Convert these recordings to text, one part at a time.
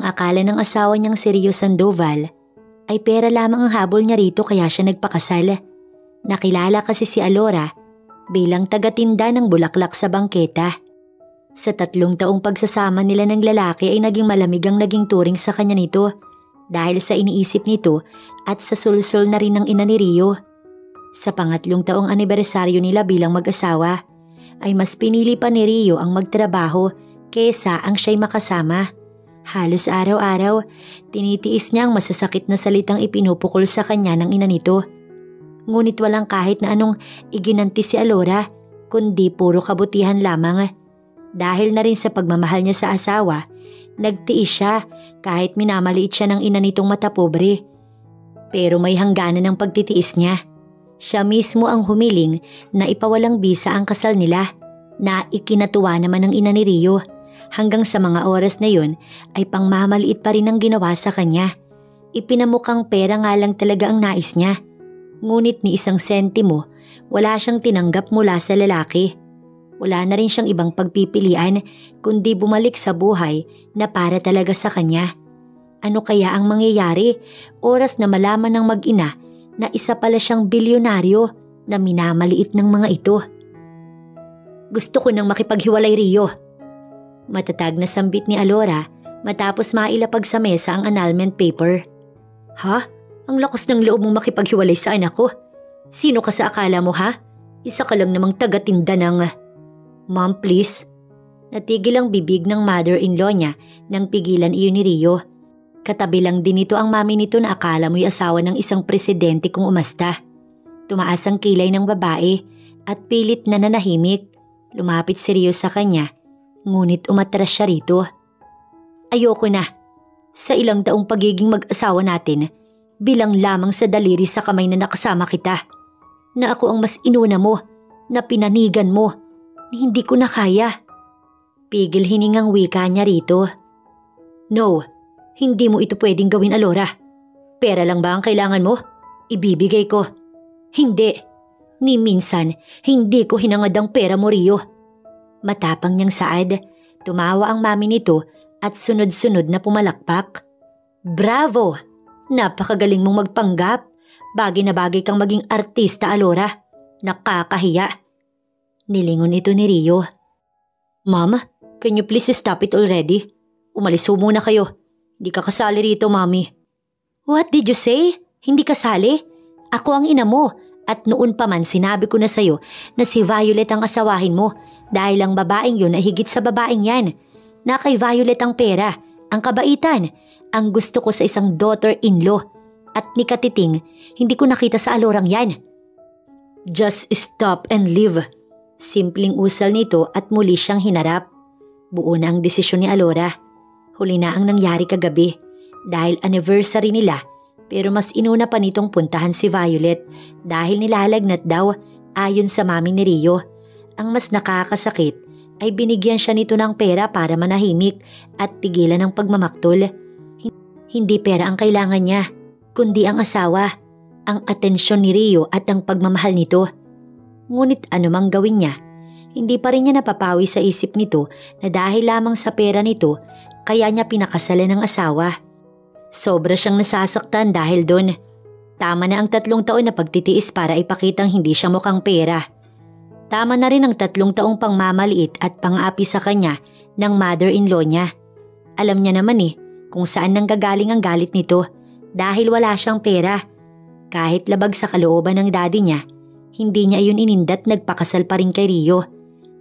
Ang akala ng asawa niyang si Rio Sandoval ay pera lamang ang habol niya rito kaya siya nagpakasal. Nakilala kasi si Alora bilang tagatinda ng bulaklak sa bangketa. Sa 3 taong pagsasama nila ng lalaki ay naging malamig ang naging turing sa kanya nito dahil sa iniisip nito at sa sulsol na rin ng ina ni Rio. Sa 2 taong anibersaryo nila bilang mag-asawa ay mas pinili pa ni Rio ang magtrabaho kesa ang siya'y makasama. Halos araw-araw, tinitiis niya ang masasakit na salitang ipinupukol sa kanya ng ina nito. Ngunit walang kahit na anong iginanti si Alora, kundi puro kabutihan lamang. Dahil na rin sa pagmamahal niya sa asawa, nagtiis siya kahit minamaliit siya ng ina nitong matapobre. Pero may hangganan ng pagtitiis niya. Siya mismo ang humiling na ipawalang bisa ang kasal nila, na ikinatuwa naman ng ina ni Rio. Hanggang sa mga oras na yun ay pangmamaliit pa rin ang ginawa sa kanya. Ipinamukhang pera nga lang talaga ang nais niya. Ngunit ni isang sentimo, wala siyang tinanggap mula sa lalaki. Wala na rin siyang ibang pagpipilian kundi bumalik sa buhay na para talaga sa kanya. Ano kaya ang mangyayari oras na malaman ng mag-ina na isa pala siyang bilyonaryo na minamaliit ng mga ito? Gusto ko nang makipaghiwalay, Rio. Matatag na sambit ni Alora matapos mailapag sa mesa ang annulment paper. Ha? Ang lakas ng loob mong makipaghiwalay sa anak ko. Sino ka sa akala mo, ha? Isa ka lang namang tagatinda ng… Mom, please. Natigil ang bibig ng mother-in-law niya nang pigilan iyon ni Rio. Katabi lang din ito ang mami nito na akala mo'y asawa ng isang presidente kung umasta. Tumaas ang kilay ng babae at pilit na nanahimik. Lumapit si Rio sa kanya. Ngunit umatras siya rito. Ayoko na. Sa ilang taong pagiging mag-asawa natin, bilang lamang sa daliri sa kamay na nakasama kita. Na ako ang mas inuna mo, na pinanigan mo, hindi ko na kaya. Pigil hiningang wika niya rito. No, hindi mo ito pwedeng gawin, Alora. Pera lang ba ang kailangan mo? Ibibigay ko. Hindi. Ni minsan, hindi ko hinangad ang pera mo, Rio. Matapang niyang saad, tumawa ang mami nito at sunod-sunod na pumalakpak. Bravo! Napakagaling mong magpanggap. Bagay na bagay kang maging artista, Alora. Nakakahiya. Nilingon ito ni Rio. Mom, can you please stop it already? Umalis ho muna kayo. Hindi ka kasali rito, Mami. What did you say? Hindi kasali? Ako ang ina mo. At noon pa man sinabi ko na sa'yo na si Violet ang asawahin mo dahil ang babaeng yun ay higit sa babaeng yan. Na kay Violet ang pera, ang kabaitan, ang gusto ko sa isang daughter-in-law. At ni Katiting, hindi ko nakita sa Alorang yan. Just stop and leave. Simpleng usal nito at muli siyang hinarap. Buo na ang desisyon ni Alora. Huli na ang nangyari kagabi dahil anniversary nila. Pero mas inuna pa nitong puntahan si Violet dahil nilalagnat daw ayon sa mami ni Rio. Ang mas nakakasakit ay binigyan siya nito ng pera para manahimik at tigilan ang pagmamaktol. Hindi pera ang kailangan niya, kundi ang asawa, ang atensyon ni Rio at ang pagmamahal nito. Ngunit anumang gawin niya, hindi pa rin niya napapawi sa isip nito na dahil lamang sa pera nito kaya niya pinakasalan ng asawa. Sobra siyang nasasaktan dahil doon. Tama na ang 3 taon na pagtitiis para ipakitang hindi siya mukhang pera. Tama na rin ang 3 taong pangmamaliit at pang-api sa kanya ng mother-in-law niya. Alam niya naman kung saan nanggagaling ang galit nito dahil wala siyang pera. Kahit labag sa kalooban ng daddy niya, hindi niya iyon inindat nagpakasal pa rin kay Rio.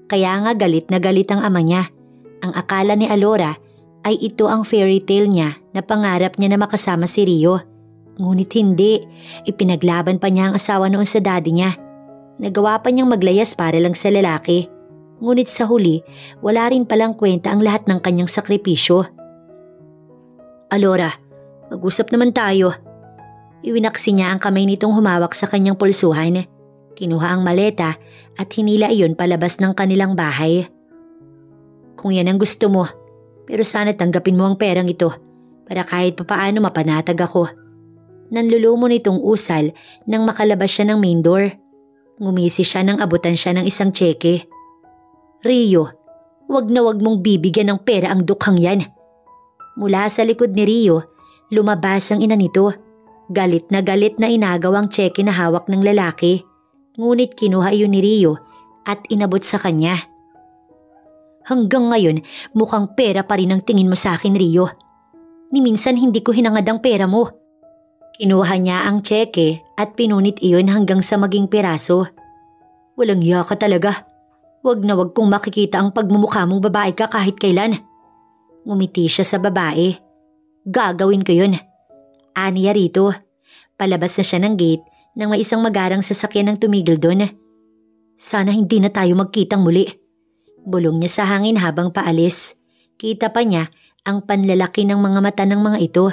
Kaya nga galit na galit ang ama niya. Ang akala ni Alora ay ito ang fairy tale niya na pangarap niya na makasama si Rio. Ngunit hindi, ipinaglaban pa niya ang asawa noon sa daddy niya. Nagawa pa niyang maglayas para lang sa lalaki. Ngunit sa huli, wala rin palang kwenta ang lahat ng kanyang sakripisyo. Alora, mag-usap naman tayo. Iwinaksi niya ang kamay nitong humawak sa kanyang pulsuhan. Kinuha ang maleta at hinila iyon palabas ng kanilang bahay. Kung yan ang gusto mo, pero sana tanggapin mo ang perang ito para kahit papaano mapanatag ako. Nanlulumo nitong usal nang makalabas siya ng main door. Ngumisi siya nang abutan siya ng isang tseke. Rio, wag na wag mong bibigyan ng pera ang dukhang yan. Mula sa likod ni Rio, lumabas ang ina nito. Galit na inagaw ang tseke na hawak ng lalaki. Ngunit kinuha iyon ni Rio at inabot sa kanya. Hanggang ngayon, mukhang pera pa rin ang tingin mo sa akin, Rio. Ni minsan hindi ko hinangad ang pera mo. Kinuha niya ang tseke at pinunit iyon hanggang sa maging piraso. Walang hiya ka talaga. Wag na wag kong makikita ang pagmumukha mong babae ka kahit kailan. Ngumiti siya sa babae. Gagawin ko yun. Aniya rito. Palabas na siya ng gate nang may isang magarang sasakyan ang tumigil doon. Sana hindi na tayo magkitang muli. Bulong niya sa hangin habang paalis. Kita pa niya ang panlalaki ng mga mata ng mga ito.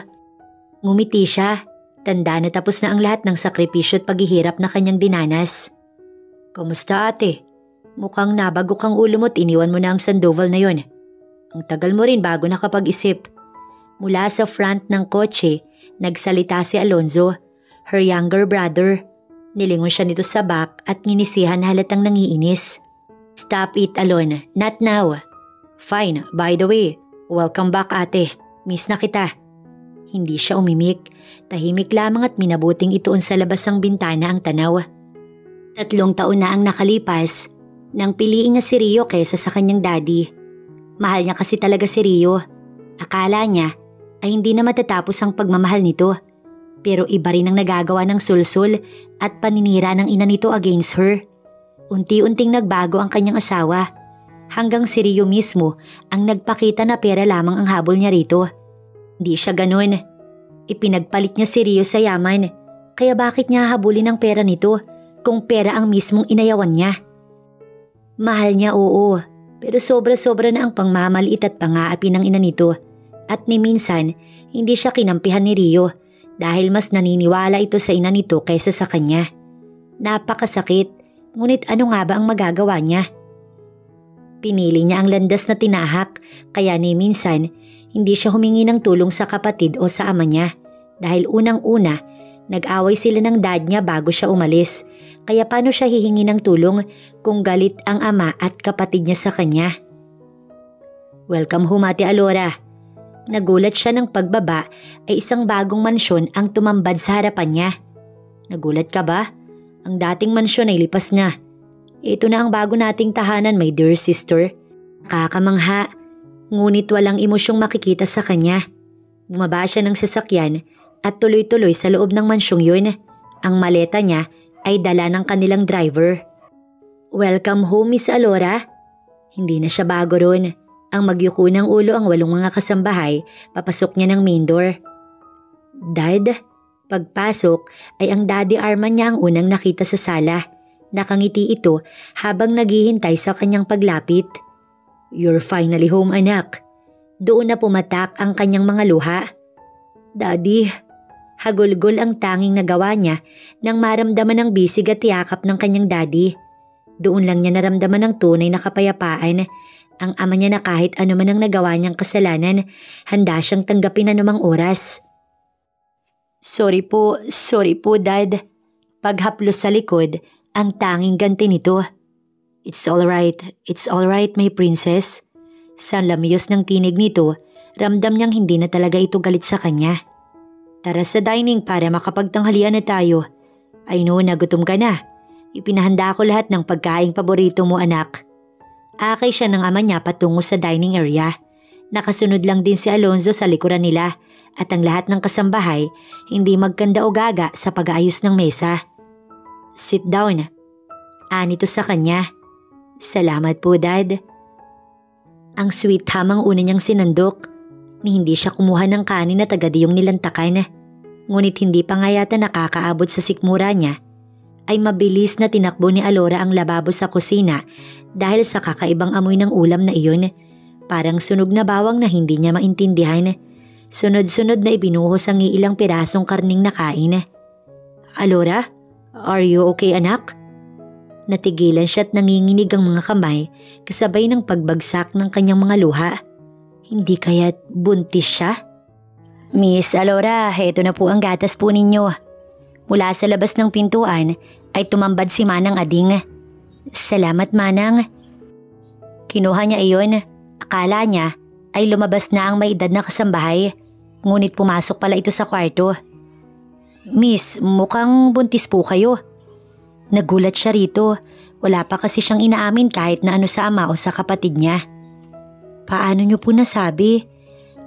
Ngumiti siya. Tanda na tapos na ang lahat ng sakripisyo at paghihirap na kanyang dinanas. Kumusta ate? Mukhang nabago kang ulo mo at iniwan mo na ang Sandoval na yon. Ang tagal mo rin bago nakapag-isip. Mula sa front ng kotse, nagsalita si Alonzo, her younger brother. Nilingon siya nito sa back at nginisihan halatang nangiinis. Stop it, Alon. Not now. Fine, by the way. Welcome back ate. Miss na kita. Hindi siya umimik. Tahimik lamang at minabuting ituon sa labas ng bintana ang tanaw. 3 taon na ang nakalipas nang piliin niya si Rio kaysa sa kanyang daddy. Mahal niya kasi talaga si Rio. Akala niya ay hindi na matatapos ang pagmamahal nito. Pero iba rin ang nagagawa ng sulsul at paninira ng ina nito against her. Unti-unting nagbago ang kanyang asawa. Hanggang si Rio mismo ang nagpakita na pera lamang ang habol niya rito. Hindi siya ganun. Ipinagpalit niya si Rio sa yaman. Kaya bakit niya habulin ang pera nito kung pera ang mismong inayawan niya? Mahal niya oo, pero sobra-sobra na ang pangmamaliit at pangaapi ng ina nito. At ni minsan, hindi siya kinampihan ni Rio dahil mas naniniwala ito sa ina nito kaysa sa kanya. Napakasakit, ngunit ano nga ba ang magagawa niya? Pinili niya ang landas na tinahak kaya ni minsan hindi siya humingi ng tulong sa kapatid o sa ama niya dahil unang-una nag-away sila ng dad niya bago siya umalis. Kaya paano siya hihingi ng tulong kung galit ang ama at kapatid niya sa kanya? Welcome home Ate Alora. Nagulat siya ng pagbaba ay isang bagong mansyon ang tumambad sa harapan niya. Nagulat ka ba? Ang dating mansyon ay lipas na. Ito na ang bago nating tahanan, my dear sister. Kakamangha, ngunit walang emosyong makikita sa kanya. Bumaba siya ng sasakyan at tuloy-tuloy sa loob ng mansyong yun. Ang maleta niya ay dala ng kanilang driver. Welcome home, Miss Alora. Hindi na siya bago ron. Ang magyuko ng ulo ang 8 mga kasambahay, papasok niya ng main door. Dad? Pagpasok ay ang Daddy Arman niya ang unang nakita sa sala. Nakangiti ito habang naghihintay sa kanyang paglapit. You're finally home, anak. Doon na pumatak ang kanyang mga luha. Daddy, hagulgol ang tanging nagawa niya nang maramdaman ang bisig at yakap ng kanyang daddy. Doon lang niya naramdaman ang tunay na kapayapaan. Ang ama niya na kahit ano man ang nagawa niyang kasalanan, handa siyang tanggapin anumang oras. Sorry po, Dad. Paghaplos sa likod, ang tanging ganti nito. It's alright my princess. Sa lamyos ng tinig nito, ramdam niyang hindi na talaga ito galit sa kanya. Tara sa dining para makapagtanghalian na tayo. I know na gutom ka na. Ipinahanda ko lahat ng pagkaing paborito mo anak. Akay siya ng ama niya patungo sa dining area. Nakasunod lang din si Alonzo sa likuran nila at ang lahat ng kasambahay hindi magkanda o gaga sa pag-aayos ng mesa. Sit down. Anito sa kanya. Salamat po, Dad. Ang sweet hamang una niyang sinandok. Ni hindi siya kumuha ng kanin na tagadiyong nilantakan. Ngunit hindi pa nga yata nakakaabot sa sikmura niya, ay mabilis na tinakbo ni Alora ang lababo sa kusina dahil sa kakaibang amoy ng ulam na iyon. Parang sunog na bawang na hindi niya maintindihan. Sunod-sunod na ibinuhos ang iilang pirasong karning nakain. Alora, are you okay anak? Natigilan siya at nanginginig ang mga kamay kasabay ng pagbagsak ng kanyang mga luha. Hindi kaya't buntis siya? Miss Alora, heto na po ang gatas po ninyo. Mula sa labas ng pintuan ay tumambad si Manang Ading. Salamat Manang. Kinuha niya iyon. Akala niya ay lumabas na ang may edad na kasambahay, ngunit pumasok pala ito sa kwarto. "Miss, mukhang buntis po kayo." Nagulat siya rito, wala pa kasi siyang inaamin kahit na ano sa ama o sa kapatid niya. "Paano niyo po nasabi?"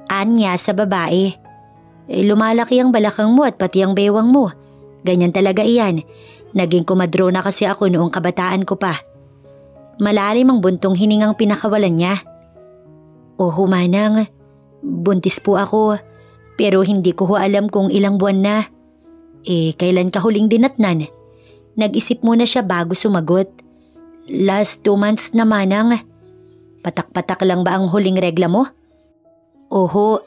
Anya sa babae. Lumalaki ang balakang mo at pati ang bewang mo. Ganyan talaga iyan. Naging kumadrona kasi ako noong kabataan ko pa. Malalim ang buntong hiningang pinakawalan niya. "O humanang, buntis po ako, pero hindi ko alam kung ilang buwan na." Kailan ka huling dinatnan?" Nag-isip muna siya bago sumagot. "Last 2 months na manang." "Patak-patak lang ba ang huling regla mo?" "Oho,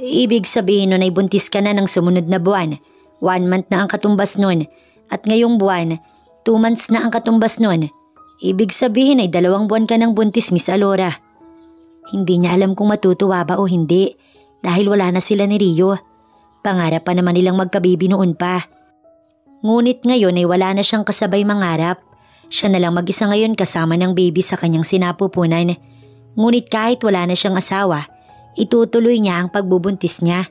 ibig sabihin nun ay buntis ka na ng sumunod na buwan. 1 month na ang katumbas nun. At ngayong buwan, 2 months na ang katumbas nun. Ibig sabihin ay 2 buwan ka ng buntis, Miss Alora." Hindi niya alam kung matutuwa ba o hindi dahil wala na sila ni Rio. Pangarap pa naman nilang magkabibi noon pa. Ngunit ngayon ay wala na siyang kasabay mangarap. Siya na lang mag-isa ngayon kasama ng baby sa kanyang sinapupunan. Ngunit kahit wala na siyang asawa, itutuloy niya ang pagbubuntis niya.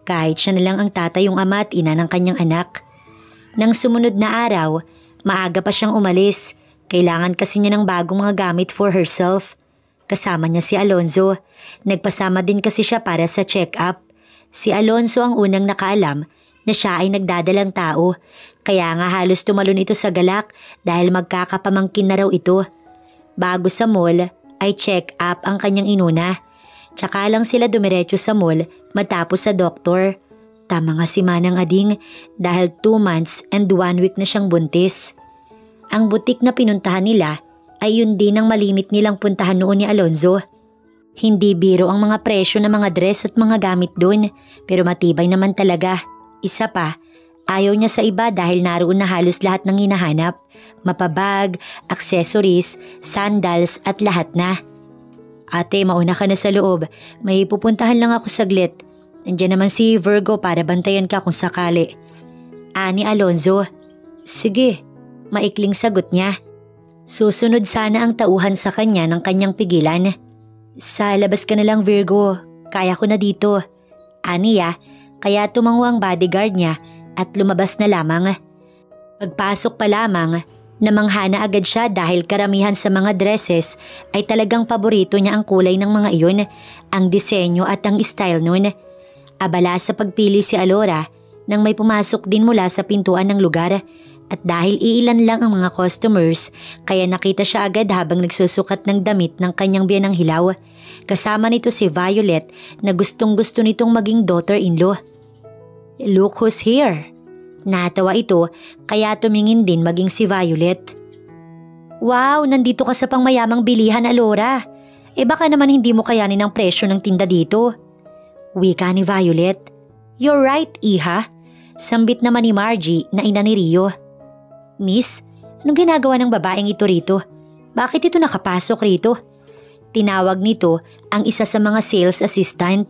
Kahit siya na lang ang tatay, yung ama at ina ng kanyang anak. Nang sumunod na araw, maaga pa siyang umalis. Kailangan kasi niya ng bagong mga gamit for herself. Kasama niya si Alonzo. Nagpasama din kasi siya para sa check-up. Si Alonzo ang unang nakaalam na siya ay nagdadalang tao. Kaya nga halos tumalon ito sa galak dahil magkakapamangkin na raw ito. Bago sa mall ay check-up ang kanyang inuna. Tsaka lang sila dumiretso sa mall matapos sa doktor. Tama nga si Manang Ading dahil 2 months and 1 week na siyang buntis. Ang butik na pinuntahan nila ay yun din ang malimit nilang puntahan noon ni Alonzo. Hindi biro ang mga presyo ng mga dress at mga gamit doon, pero matibay naman talaga. Isa pa, ayaw niya sa iba dahil naroon na halos lahat ng hinahanap. Mapabag, accessories, sandals at lahat na. "Ate, mauna ka na sa loob. May pupuntahan lang ako saglit. Nandiyan naman si Virgo para bantayan ka kung sakali." Ani Alonzo. "Sige," maikling sagot niya. Susunod sana ang tauhan sa kanya ng kanyang pigilan. "Sa labas ka na lang, Virgo. Kaya ko na dito." Aniya, kaya tumango ang bodyguard niya at lumabas na lamang. Pagpasok pa lamang, namanghana agad siya dahil karamihan sa mga dresses ay talagang paborito niya ang kulay ng mga iyon, ang disenyo at ang style nun. Abala sa pagpili si Alora nang may pumasok din mula sa pintuan ng lugar. At dahil iilan lang ang mga customers, kaya nakita siya agad habang nagsusukat ng damit ng kanyang biyanang hilaw. Kasama nito si Violet na gustong-gusto nitong maging daughter-in-law. "Look who's here." Natawa ito kaya tumingin din maging si Violet. "Wow, nandito ka sa pangmayamang bilihan, Alora. Baka naman hindi mo kayanin ang presyo ng tinda dito." Wika ni Violet. "You're right, Iha." Sambit naman ni Margie na ina ni Rio. "Miss, anong ginagawa ng babaeng ito rito? Bakit ito nakapasok rito?" Tinawag nito ang isa sa mga sales assistant.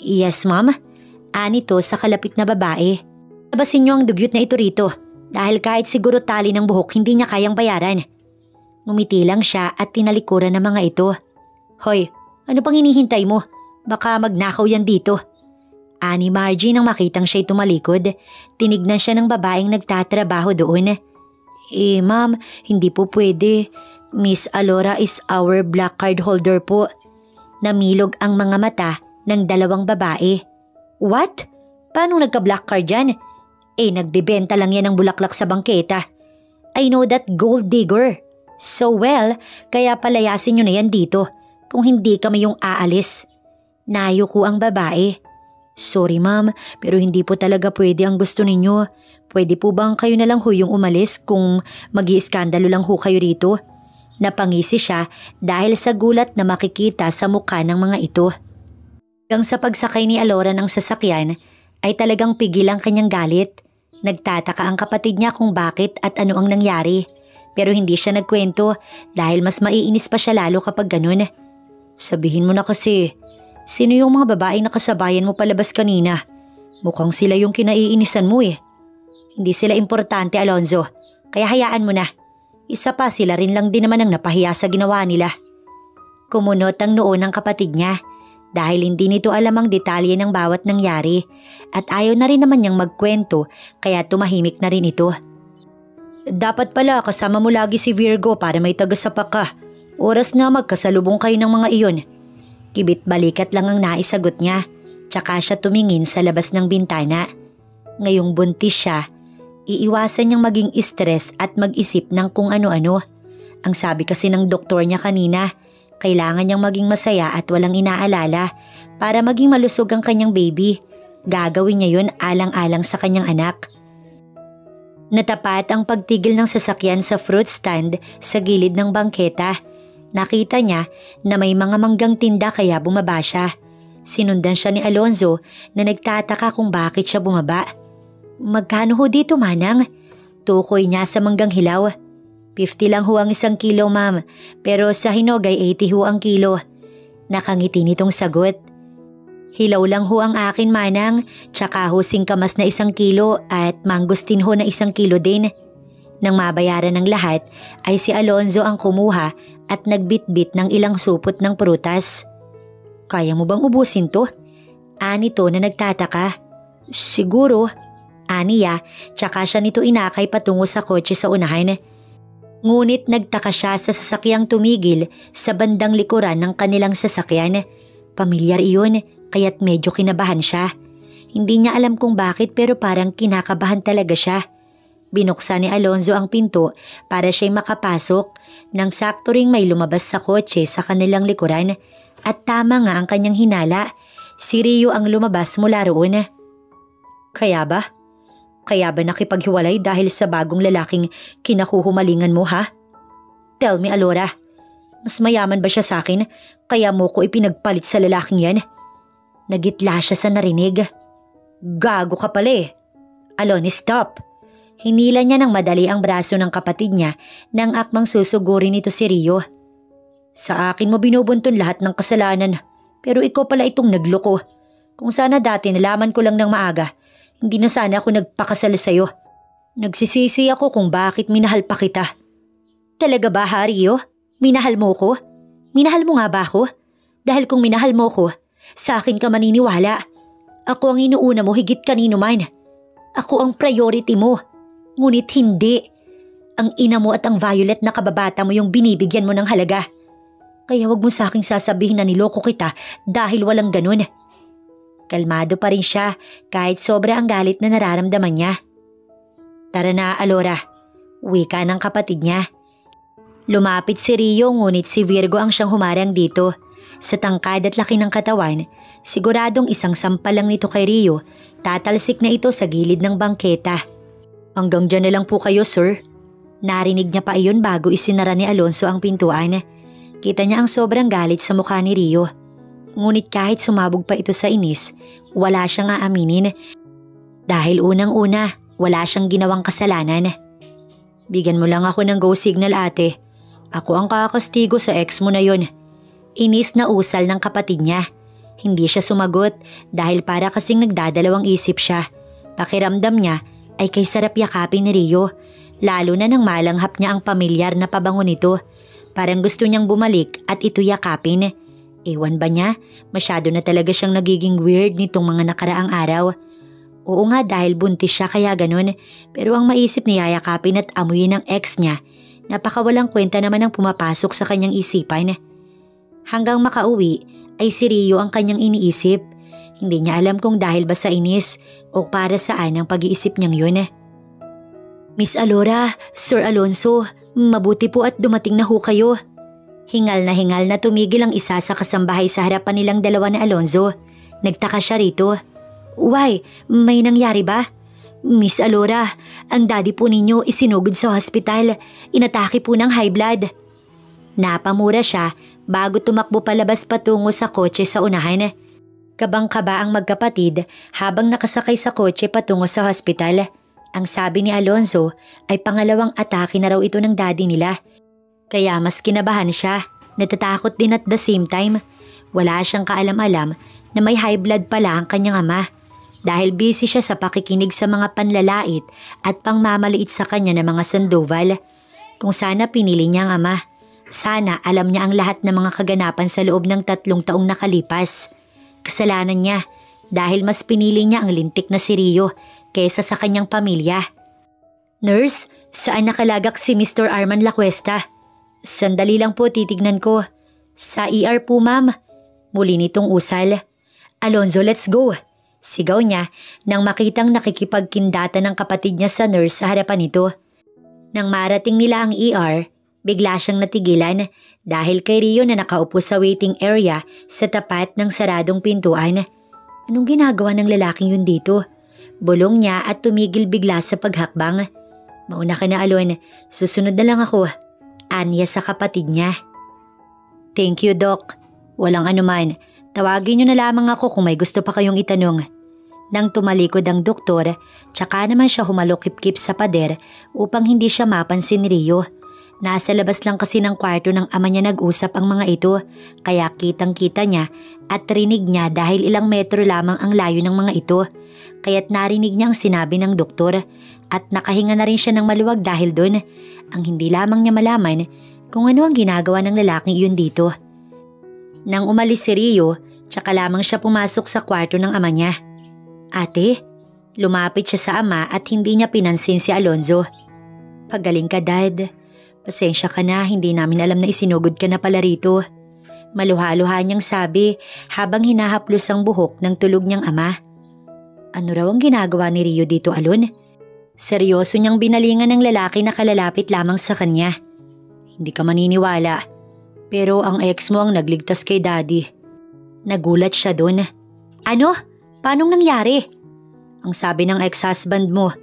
"Yes, ma'am." Anito sa kalapit na babae. "Labasin niyo ang dugyot na ito rito dahil kahit siguro tali ng buhok hindi niya kayang bayaran." Ngumiti lang siya at tinalikuran ng mga ito. "Hoy, ano pang hinihintay mo? Baka magnakaw yan dito." Ani Margie nang makitang siya'y tumalikod. Tinignan siya ng babaeng nagtatrabaho doon. Ma'am, hindi po pwede. Miss Alora is our black card holder po." Namilog ang mga mata ng dalawang babae. "What? Paano nagka-black card yan? Nagbebenta lang yan ng bulaklak sa bangketa." "I know that, gold digger." "So well, kaya palayasin nyo na yan dito kung hindi kami yung aalis." Nayuko ang babae. "Sorry ma'am, pero hindi po talaga pwede ang gusto ninyo. Pwede po bang kayo na lang ho yung umalis kung mag-iiskandalo lang ho kayo rito?" Napangisi siya dahil sa gulat na makikita sa mukha ng mga ito. Hanggang sa pagsakay ni Alora ng sasakyan ay talagang pigil ang kanyang galit. Nagtataka ang kapatid niya kung bakit at ano ang nangyari. Pero hindi siya nagkwento dahil mas maiinis pa siya lalo kapag ganun. "Sabihin mo na kasi, sino yung mga babaeng nakasabayan mo palabas kanina? Mukhang sila yung kinaiinisan mo eh." "Hindi sila importante, Alonzo, kaya hayaan mo na. Isa pa, sila rin lang din naman ang napahiya sa ginawa nila." Kumunot ang noo ng kapatid niya. dahil hindi nito alam ang detalye ng bawat nangyari at ayaw na rin naman niyang magkwento kaya tumahimik na rin ito. Dapat pala kasama mo lagi si Virgo para may tagasapa ka. Oras na magkasalubong kayo ng mga iyon. Kibit balikat lang ang naisagot niya, tsaka siya tumingin sa labas ng bintana. Ngayong buntis siya, iiwasan niyang maging stress at mag-isip ng kung ano-ano. Ang sabi kasi ng doktor niya kanina, kailangan niyang maging masaya at walang inaalala para maging malusog ang kanyang baby. Gagawin niya yun alang-alang sa kanyang anak. Natapat ang pagtigil ng sasakyan sa fruit stand sa gilid ng bangketa. Nakita niya na may mga manggang tinda kaya bumaba siya. Sinundan siya ni Alonzo na nagtataka kung bakit siya bumaba. Magkano ho dito, manang? Tukoy niya sa manggang hilaw. 50 lang ho ang 1 kilo, ma'am. Pero sa hinog ay 80 ho ang kilo. Nakangiti nitong sagot. Hilaw lang ho ang akin, manang. Tsaka ho singkamas na 1 kilo at mangustin ho na 1 kilo din. Nang mabayaran ng lahat ay si Alonzo ang kumuha at nagbitbit ng ilang supot ng prutas. Kaya mo bang ubusin to? Ani to na nagtataka. Siguro. Aniya, tsaka siya nito inakay patungo sa kotse sa unahan. Ngunit nagtaka siya sa sasakyang tumigil sa bandang likuran ng kanilang sasakyan. Pamilyar iyon, kaya't medyo kinabahan siya. Hindi niya alam kung bakit pero parang kinakabahan talaga siya. Binuksan ni Alonzo ang pinto para siya'y makapasok nang sakto ring may lumabas sa kotse sa kanilang likuran at tama nga ang kanyang hinala. Si Rio ang lumabas mula roon. Kaya ba? Kaya ba nakipaghiwalay dahil sa bagong lalaking kinahuhumalingan mo, ha? Tell me, Alora, mas mayaman ba siya sa akin kaya mo ko ipinagpalit sa lalaking yan? Nagitla siya sa narinig. Gago ka pala eh. Alon, stop. Hinila niya ng madali ang braso ng kapatid niya nang akmang susugurin nito si Rio. Sa akin mo binubunton lahat ng kasalanan pero ikaw pala itong nagloko. Kung sana dati nalaman ko lang ng maaga, hindi na sana ako nagpakasal sa'yo. Nagsisisi ako kung bakit minahal pa kita. Talaga ba, Rio? Minahal mo ko? Minahal mo nga ba ako? Dahil kung minahal mo ko, sa akin ka maniniwala. Ako ang inuuna mo higit kanino man. Ako ang priority mo. Ngunit hindi. Ang ina mo at ang Violet na kababata mo yung binibigyan mo ng halaga. Kaya wag mo sa aking sasabihin na niloko kita dahil walang ganun. Kalmado pa rin siya kahit sobra ang galit na nararamdaman niya. Tara na, Alora. Wika ng kapatid niya. Lumapit si Rio ngunit si Virgo ang siyang humarang dito. Sa tangkad at laki ng katawan, siguradong isang sampal lang nito kay Rio. Tatalsik na ito sa gilid ng bangketa. Hanggang dyan na lang po kayo, sir. Narinig niya pa iyon bago isinara ni Alonzo ang pintuan. Kita niya ang sobrang galit sa mukha ni Rio. Ngunit kahit sumabog pa ito sa inis, wala siyang aaminin. Dahil unang-una, wala siyang ginawang kasalanan. Bigyan mo lang ako ng go signal, ate. Ako ang kakastigo sa ex mo na yon. Inis na usal ng kapatid niya. Hindi siya sumagot dahil para kasing nagdadalawang isip siya. Pakiramdam niya ay kay sarap yakapin ni Rio. Lalo na nang malanghap niya ang pamilyar na pabango nito. Parang gusto niyang bumalik at ito yakapin. Ewan ba niya, masyado na talaga siyang nagiging weird nitong mga nakaraang araw. Oo nga dahil buntis siya kaya ganun, pero ang maisip ni yayakapin at amuyin ng ex niya, napakawalang kwenta naman ang pumapasok sa kanyang isipan. Hanggang makauwi ay si Rio ang kanyang iniisip. Hindi niya alam kung dahil ba sa inis o para saan ang pag-iisip niyang yun. Miss Alora, Sir Alonzo, mabuti po at dumating na ho kayo. Hingal na tumigil ang isa sa kasambahay sa harapan nilang dalawa na Alonzo. Nagtaka siya rito. Why? May nangyari ba? Miss Alora, ang daddy po ninyo isinugod sa hospital. Inatake po ng high blood. Napamura siya bago tumakbo palabas patungo sa kotse sa unahan. Kabang-kaba ang magkapatid habang nakasakay sa kotse patungo sa hospital. Ang sabi ni Alonzo ay pangalawang atake na raw ito ng daddy nila. Kaya mas kinabahan siya, natatakot din at the same time. Wala siyang kaalam-alam na may high blood pala ang kanyang ama. Dahil busy siya sa pakikinig sa mga panlalait at pangmamaliit sa kanya ng mga Sandoval. Kung sana pinili niya ang ama. Sana alam niya ang lahat ng mga kaganapan sa loob ng 3 taong nakalipas. Kasalanan niya dahil mas pinili niya ang lintik na si Rio kaysa sa kanyang pamilya. Nurse, saan nakalagak si Mr. Arman Lacuesta? Sandali lang po, titignan ko. Sa ER po, ma'am. Muli nitong usal. Alonzo, let's go. Sigaw niya nang makitang nakikipagkindata ng kapatid niya sa nurse sa harapan nito. Nang marating nila ang ER, bigla siyang natigilan dahil kay Rio na nakaupo sa waiting area sa tapat ng saradong pintuan. Anong ginagawa ng lalaking yun dito? Bulong niya at tumigil bigla sa paghakbang. Mauna ka na, Alon. Susunod na lang ako. Anya sa kapatid niya. Thank you, Doc. Walang anuman. Tawagin niyo na lamang ako kung may gusto pa kayong itanong. Nang tumalikod ang doktor, tsaka naman siya humalokip-kip sa pader upang hindi siya mapansin ni Rio. Nasa labas lang kasi ng kwarto ng ama niya nag-usap ang mga ito, kaya kitang-kita niya at rinig niya dahil ilang metro lamang ang layo ng mga ito. Kaya't narinig niya ang sinabi ng doktor at nakahinga na rin siya ng maluwag dahil doon. Ang hindi lamang niya malaman kung ano ang ginagawa ng lalaking iyon dito. Nang umalis si Rio, tsaka lamang siya pumasok sa kwarto ng ama niya. Ate, lumapit siya sa ama at hindi niya pinansin si Alonzo. Pagaling ka, Dad. Pasensya ka na, hindi namin alam na isinugod ka na pala rito. Maluha-luha niyang sabi habang hinahaplos ang buhok ng tulog niyang ama. Ano raw ang ginagawa ni Rio dito, Alon? Seryoso niyang binalingan ng lalaki na kalalapit lamang sa kanya. Hindi ka maniniwala, pero ang ex mo ang nagligtas kay Daddy. Nagulat siya doon. Ano? Paanong nangyari? Ang sabi ng ex-husband mo,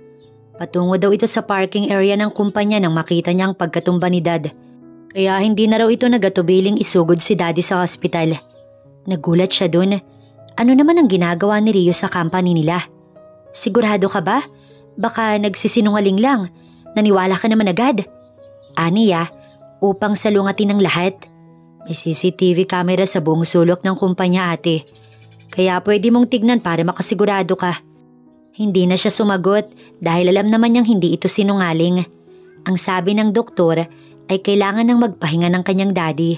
patungo daw ito sa parking area ng kumpanya nang makita niya ang pagkatumba ni Dad. Kaya hindi na raw ito nagatubiling isugod si Daddy sa hospital. Nagulat siya doon. Ano naman ang ginagawa ni Rio sa company nila? Sigurado ka ba? Baka nagsisinungaling lang. Naniwala ka naman agad. Aniya, upang salungatin ng lahat. May CCTV camera sa buong sulok ng kumpanya, ate. Kaya pwede mong tignan para makasigurado ka. Hindi na siya sumagot dahil alam naman niyang hindi ito sinungaling. Ang sabi ng doktor ay kailangan ng magpahinga ng kanyang daddy.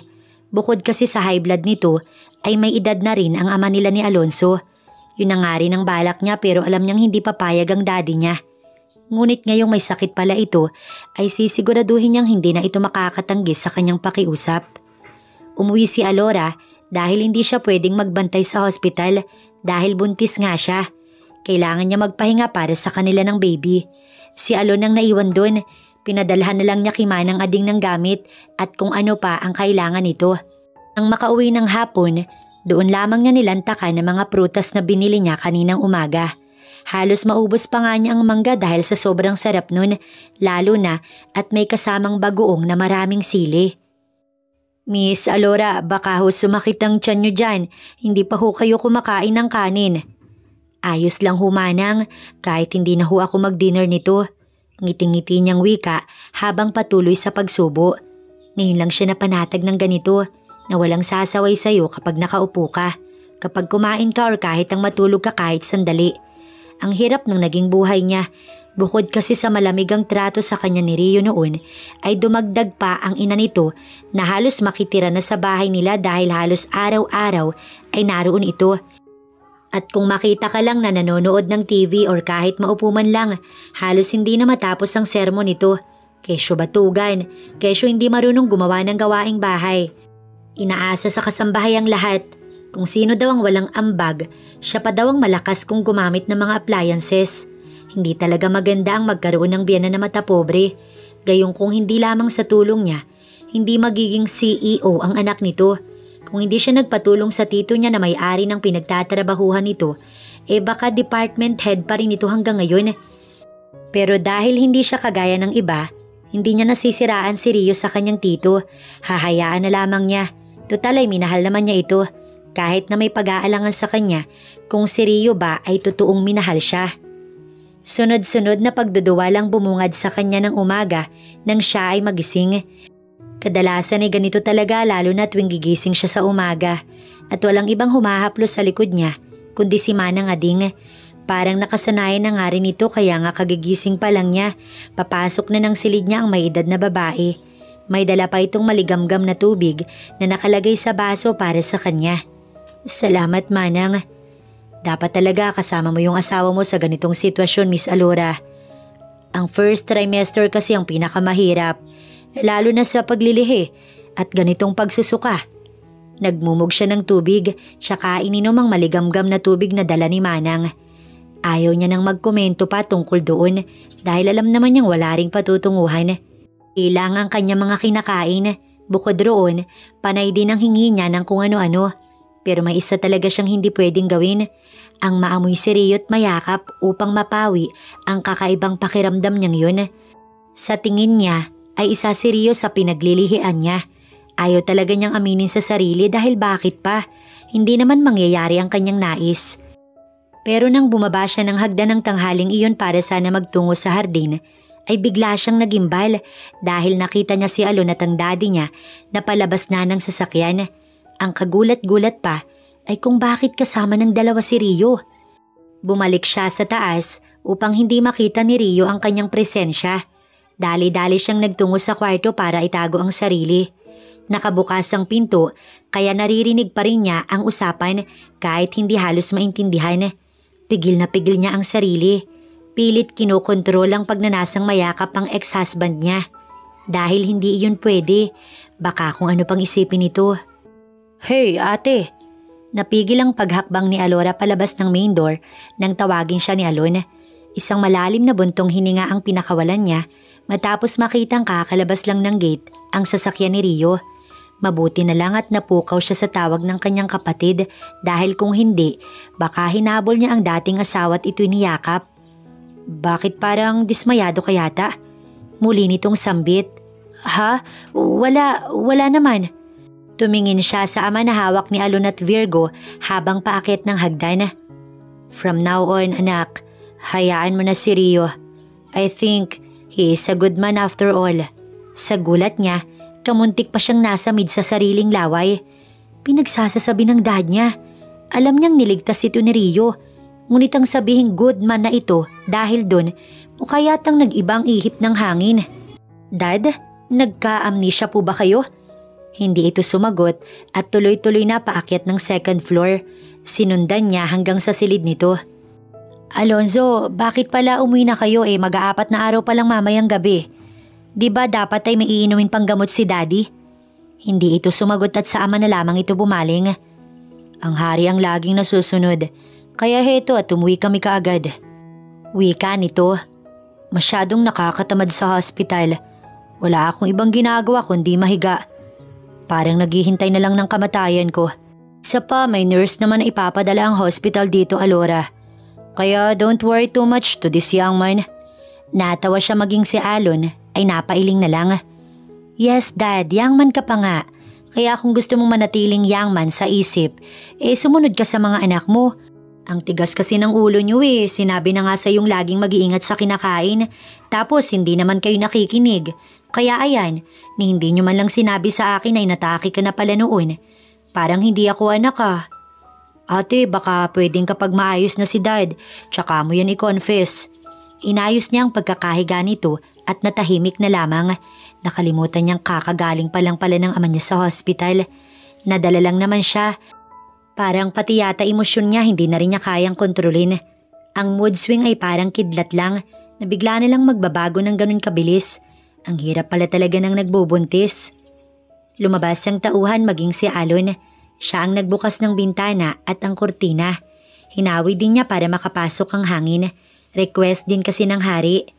Bukod kasi sa high blood nito ay may edad na rin ang ama nila ni Alonzo. Yun ang nga rin ang balak niya pero alam niyang hindi papayag ang daddy niya. Ngunit ngayong may sakit pala ito ay sisiguraduhin niyang hindi na ito makakatanggi sa kanyang pakiusap. Umuwi si Alora dahil hindi siya pwedeng magbantay sa hospital dahil buntis nga siya. Kailangan niya magpahinga para sa kanila ng baby. Si Alon ang naiwan doon. Pinadalhan na lang niya kay Manang Ading ng gamit at kung ano pa ang kailangan nito. Nang makauwi ng hapon, doon lamang niya nilantakan ng mga prutas na binili niya kaninang umaga. Halos maubos pa nga niya ang mangga dahil sa sobrang sarap nun, lalo na at may kasamang bagoong na maraming sili. Miss Alora, baka ho sumakit ang tiyan nyo dyan, hindi pa ho kayo kumakain ng kanin. Ayos lang ho, Manang, kahit hindi na ho ako mag-dinner nito. Ngiting-ngiti niyang wika habang patuloy sa pagsubo. Ngayon lang siya napanatag ng ganito na walang sasaway sa'yo kapag nakaupo ka, kapag kumain ka or kahit ang matulog ka kahit sandali. Ang hirap ng naging buhay niya. Bukod kasi sa malamig ang trato sa kanya ni Rio noon, ay dumagdag pa ang ina nito na halos makitira na sa bahay nila dahil halos araw-araw ay naroon ito. At kung makita ka lang na nanonood ng TV or kahit maupo man lang, halos hindi na matapos ang sermon nito. Kesyo batugan, kesyo hindi marunong gumawa ng gawaing bahay. Inaasa sa kasambahay ang lahat. Kung sino daw ang walang ambag, siya pa daw ang malakas kung gumamit ng mga appliances. Hindi talaga maganda ang magkaroon ng biyana na matapobre. Gayong kung hindi lamang sa tulong niya, hindi magiging CEO ang anak nito. Kung hindi siya nagpatulong sa tito niya na may-ari ng pinagtatrabahuhan nito, baka department head pa rin ito hanggang ngayon. Pero dahil hindi siya kagaya ng iba, hindi niya nasisiraan si Rio sa kanyang tito. Hahayaan na lamang niya. Total ay minahal naman niya ito. Kahit na may pag-aalangan sa kanya kung si Rio ba ay totoong minahal siya. Sunod-sunod na pagduduwa lang bumungad sa kanya ng umaga nang siya ay magising. Kadalasan ay ganito talaga lalo na tuwing gigising siya sa umaga at walang ibang humahaplos sa likod niya kundi si Manang Ading. Parang nakasanayan na nga rin ito kaya nga kagigising pa lang niya, papasok na ng silid niya ang may edad na babae. May dala pa itong maligamgam na tubig na nakalagay sa baso para sa kanya. Salamat, Manang. Dapat talaga kasama mo yung asawa mo sa ganitong sitwasyon, Miss Alora. Ang first trimester kasi ang pinakamahirap, lalo na sa paglilihi at ganitong pagsusuka. Nagmumog siya ng tubig, tsaka ininom ang maligamgam na tubig na dala ni Manang. Ayaw niya nang magkomento pa tungkol doon dahil alam naman niyang wala ring patutunguhan. Ilang ang kanya mga kinakain, bukod roon, panay din ang hingi niya ng kung ano-ano. Pero may isa talaga siyang hindi pwedeng gawin, ang maamoy siriyo at mayakap upang mapawi ang kakaibang pakiramdam niyang yun. Sa tingin niya ay isa siriyo sa pinaglilihian niya. Ayaw talaga niyang aminin sa sarili dahil bakit pa, hindi naman mangyayari ang kanyang nais. Pero nang bumaba siya ng hagdan ng tanghaling iyon para sana magtungo sa hardin, ay bigla siyang nagimbal dahil nakita niya si Alon at ang daddy niya na palabas na ng sasakyan. Ang kagulat-gulat pa ay kung bakit kasama ng dalawa si Rio. Bumalik siya sa taas upang hindi makita ni Rio ang kanyang presensya. Dali-dali siyang nagtungo sa kwarto para itago ang sarili. Nakabukas ang pinto kaya naririnig pa rin niya ang usapan kahit hindi halos maintindihan. Pigil na pigil niya ang sarili. Pilit kinokontrol ang pagnanasang mayakap ang ex-husband niya. Dahil hindi iyon pwede, baka kung ano pang isipin nito. Hey ate! Napigil ang paghakbang ni Alora palabas ng main door nang tawagin siya ni Alon. Isang malalim na buntong hininga ang pinakawalan niya matapos makitang kakalabas lang ng gate ang sasakyan ni Rio. Mabuti na lang at napukaw siya sa tawag ng kanyang kapatid dahil kung hindi, baka hinabol niya ang dating asawa at ito'y niyakap. Bakit parang dismayado ka yata? Muli nitong sambit. Ha? Wala naman. Tumingin siya sa ama na hawak ni Alon at Virgo habang paakyat ng hagdan. From now on, anak, hayaan mo na si Rio. I think he is a good man after all. Sa gulat niya, kamuntik pa siyang nasamid sa sariling laway. Pinagsasasabi ng dad niya. Alam niyang niligtas ito ni Rio. Ngunit ang sabihing good man na ito dahil dun, mukha yatang nag-ibang ihip ng hangin. Dad, nagka-amnesia po ba kayo? Hindi ito sumagot at tuloy-tuloy na paakyat ng second floor. Sinundan niya hanggang sa silid nito. Alonzo, bakit pala umuwi na kayo mag-aapat na araw pa lang mamayang gabi? Di ba dapat ay may iinumin pang gamot si daddy? Hindi ito sumagot at sa ama na lamang ito bumaling. Ang hari ang laging nasusunod. Kaya heto at umuwi kami kaagad. Wika nito. Masyadong nakakatamad sa hospital. Wala akong ibang ginagawa kundi mahiga. Parang naghihintay na lang ng kamatayan ko. Isa pa, may nurse naman na ipapadala ang hospital dito, Alora. Kaya don't worry too much to this young man. Natawa siya maging si Alon ay napailing na lang. Yes, Dad, young man ka pa nga. Kaya kung gusto mong manatiling young man sa isip, sumunod ka sa mga anak mo. Ang tigas kasi ng ulo niyo sinabi na nga sa yung laging mag-iingat sa kinakain. Tapos hindi naman kayo nakikinig. Kaya ayan, ni hindi nyo man lang sinabi sa akin ay natake ka na pala noon. Parang hindi ako anak Ate, baka pwedeng kapag maayos na si Dad, tsaka mo yan i-confess. Inayos niya ang pagkakahiga nito at natahimik na lamang. Nakalimutan niyang kakagaling pa lang pala ng ama niya sa hospital. Nadala lang naman siya. Parang pati yata emosyon niya hindi na rin niya kayang kontrolin. Ang mood swing ay parang kidlat lang na bigla na lang magbabago ng ganun kabilis. Ang hirap pala talaga ng nagbubuntis. Lumabas ang tauhan maging si Alon. Siya ang nagbukas ng bintana at ang kurtina. Hinawi din niya para makapasok ang hangin. Request din kasi ng hari.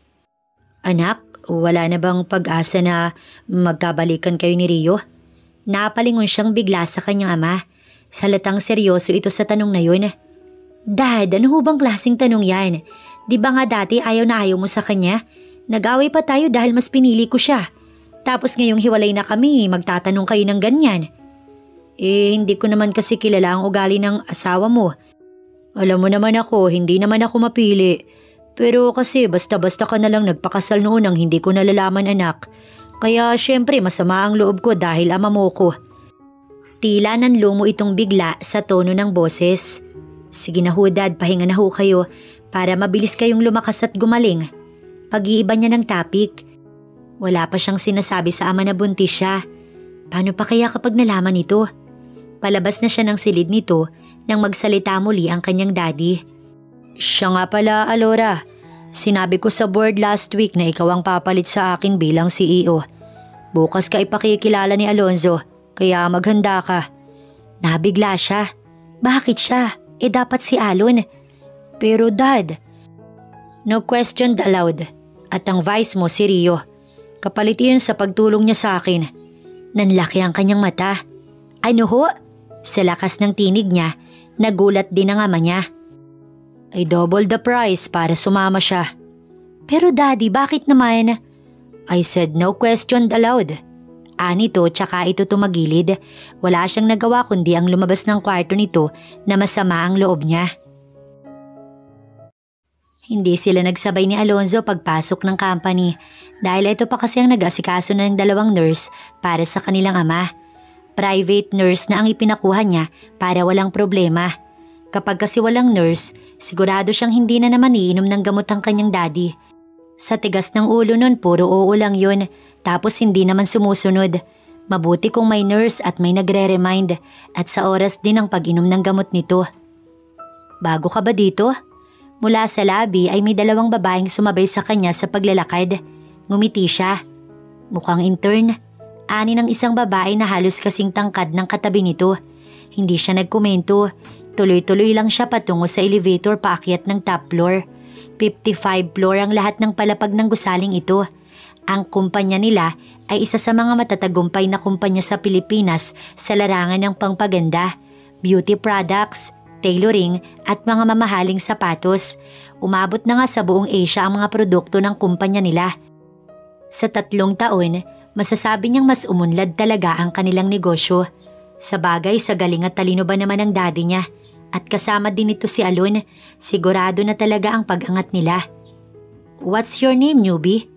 Anak, wala na bang pag-asa na magkabalikan kayo ni Rio? Napalingon siyang bigla sa kanyang ama. Halatang seryoso ito sa tanong na yun. Dad, ano bang klaseng tanong yan? Di ba nga dati ayaw na ayaw mo sa kanya? Nag-away pa tayo dahil mas pinili ko siya. Tapos ngayong hiwalay na kami, magtatanong kayo ng ganyan. Hindi ko naman kasi kilala ang ugali ng asawa mo. Alam mo naman ako, hindi naman ako mapili. Pero kasi basta-basta ka na lang nagpakasal noon ang hindi ko nalalaman anak. Kaya syempre masama ang loob ko dahil ama mo ko. Tila nanlumo itong bigla sa tono ng boses. Sige na ho dad, pahinga na ho kayo para mabilis kayong lumakas at gumaling. Pag-iiba niya ng topic. Wala pa siyang sinasabi sa ama na buntis siya. Paano pa kaya kapag nalaman ito? Palabas na siya ng silid nito nang magsalita muli ang kanyang daddy. Siya nga pala, Alora. Sinabi ko sa board last week na ikaw ang papalit sa akin bilang CEO. Bukas ka ipakikilala ni Alonzo, kaya maghanda ka. Nabigla siya. Bakit siya? Dapat si Alon. Pero Dad, no questioned aloud. At ang vice mo si Rio. Kapalit iyon sa pagtulong niya sa akin. Nanlaki ang kanyang mata. Ano ho? Sa lakas ng tinig niya, nagulat din ang ama niya. Ay double the price para sumama siya. Pero Daddy, bakit naman? I said no questioned aloud. Nito tsaka ito tumagilid. Wala siyang nagawa kundi ang lumabas ng kwarto nito na masama ang loob niya. Hindi sila nagsabay ni Alonzo pagpasok ng company dahil ito pa kasi ang nag-asikaso na ng 2 nurse para sa kanilang ama. Private nurse na ang ipinakuha niya para walang problema. Kapag kasi walang nurse, sigurado siyang hindi na naman iinom ng gamot ang kanyang daddy. Sa tigas ng ulo nun, puro oo lang yun, tapos hindi naman sumusunod. Mabuti kung may nurse at may nagre-remind at sa oras din ang pag-inom ng gamot nito. Bago ka ba dito? Mula sa lobby ay may 2 babaeng sumabay sa kanya sa paglalakad. Ngumiti siya. Mukhang intern. Ani ng isang babae na halos kasing tangkad ng katabi nito. Hindi siya nagkomento. Tuloy-tuloy lang siya patungo sa elevator paakyat ng top floor. 55 floor ang lahat ng palapag ng gusaling ito. Ang kumpanya nila ay isa sa mga matatagumpay na kumpanya sa Pilipinas sa larangan ng pangpaganda, beauty products, tailoring at mga mamahaling sapatos. Umabot na nga sa buong Asia ang mga produkto ng kumpanya nila. Sa 3 taon, masasabi niyang mas umunlad talaga ang kanilang negosyo. Sa bagay, sa galing at talino ba naman ang daddy niya? At kasama din ito si Alon, sigurado na talaga ang pag-angat nila. What's your name, newbie?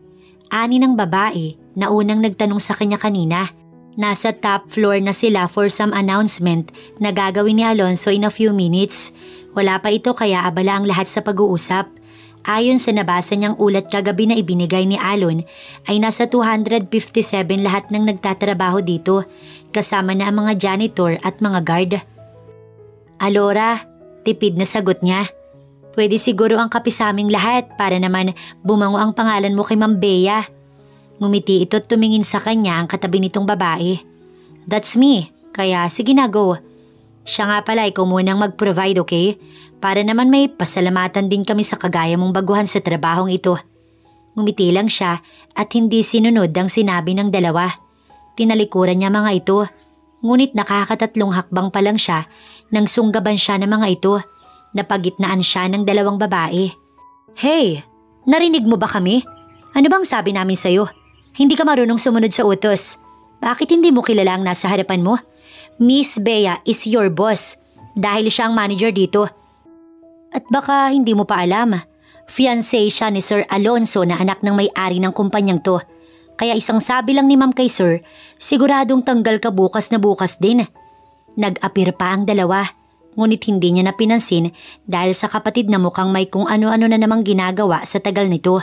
Ani ng babae na unang nagtanong sa kanya kanina. Nasa top floor na sila for some announcement na gagawin ni Alonzo in a few minutes. Wala pa ito kaya abala ang lahat sa pag-uusap. Ayon sa nabasa niyang ulat kagabi na ibinigay ni Alon, ay nasa 257 lahat ng nagtatrabaho dito, kasama na ang mga janitor at mga guard. Alora, tipid na sagot niya. Pwede siguro ang kape sa aming lahat para naman bumango ang pangalan mo kay Ma'am Bea. Ngumiti ito at tumingin sa kanya ang katabi nitong babae. That's me, kaya sige na go. Siya nga pala, ikaw munang mag-provide, okay? Para naman may pasalamatan din kami sa kagaya mong baguhan sa trabahong ito. Ngumiti lang siya at hindi sinunod ang sinabi ng dalawa. Tinalikuran niya mga ito. Ngunit nakakatatlong hakbang pa lang siya nang sunggaban siya ng mga ito. Napagitnaan siya ng 2 babae. Hey, narinig mo ba kami? Ano bang sabi namin sa'yo? Hindi ka marunong sumunod sa utos. Bakit hindi mo kilala ang nasa harapan mo? Miss Bea is your boss dahil siya ang manager dito. At baka hindi mo pa alam, fiancé siya ni Sir Alonzo na anak ng may-ari ng kumpanyang to. Kaya isang sabi lang ni Ma'am kay Sir, siguradong tanggal ka bukas na bukas din. Nag-appear pa ang 2, ngunit hindi niya napinansin dahil sa kapatid na mukhang may kung ano-ano na namang ginagawa sa tagal nito.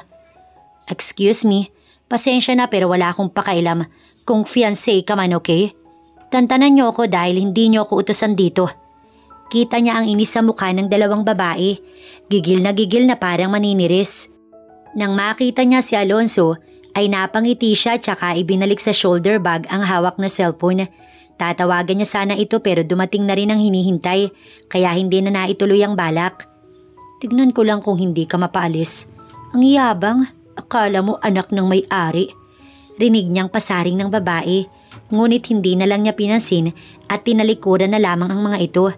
Excuse me, pasensya na pero wala akong pakailam kung fiancé ka man, okay? Tantanan niyo ako dahil hindi niyo ako utusan dito. Kita niya ang inis sa mukha ng 2 babae, gigil na parang maniniris. Nang makita niya si Alonzo, ay napangiti siya tsaka ibinalik sa shoulder bag ang hawak na cellphone. Tatawagan niya sana ito pero dumating na rin ang hinihintay kaya hindi na naituloy ang balak. Tignan ko lang kung hindi ka mapaalis. Ang yabang, akala mo anak ng may-ari. Rinig niyang pasaring ng babae, ngunit hindi na lang niya pinansin at tinalikuran na lamang ang mga ito.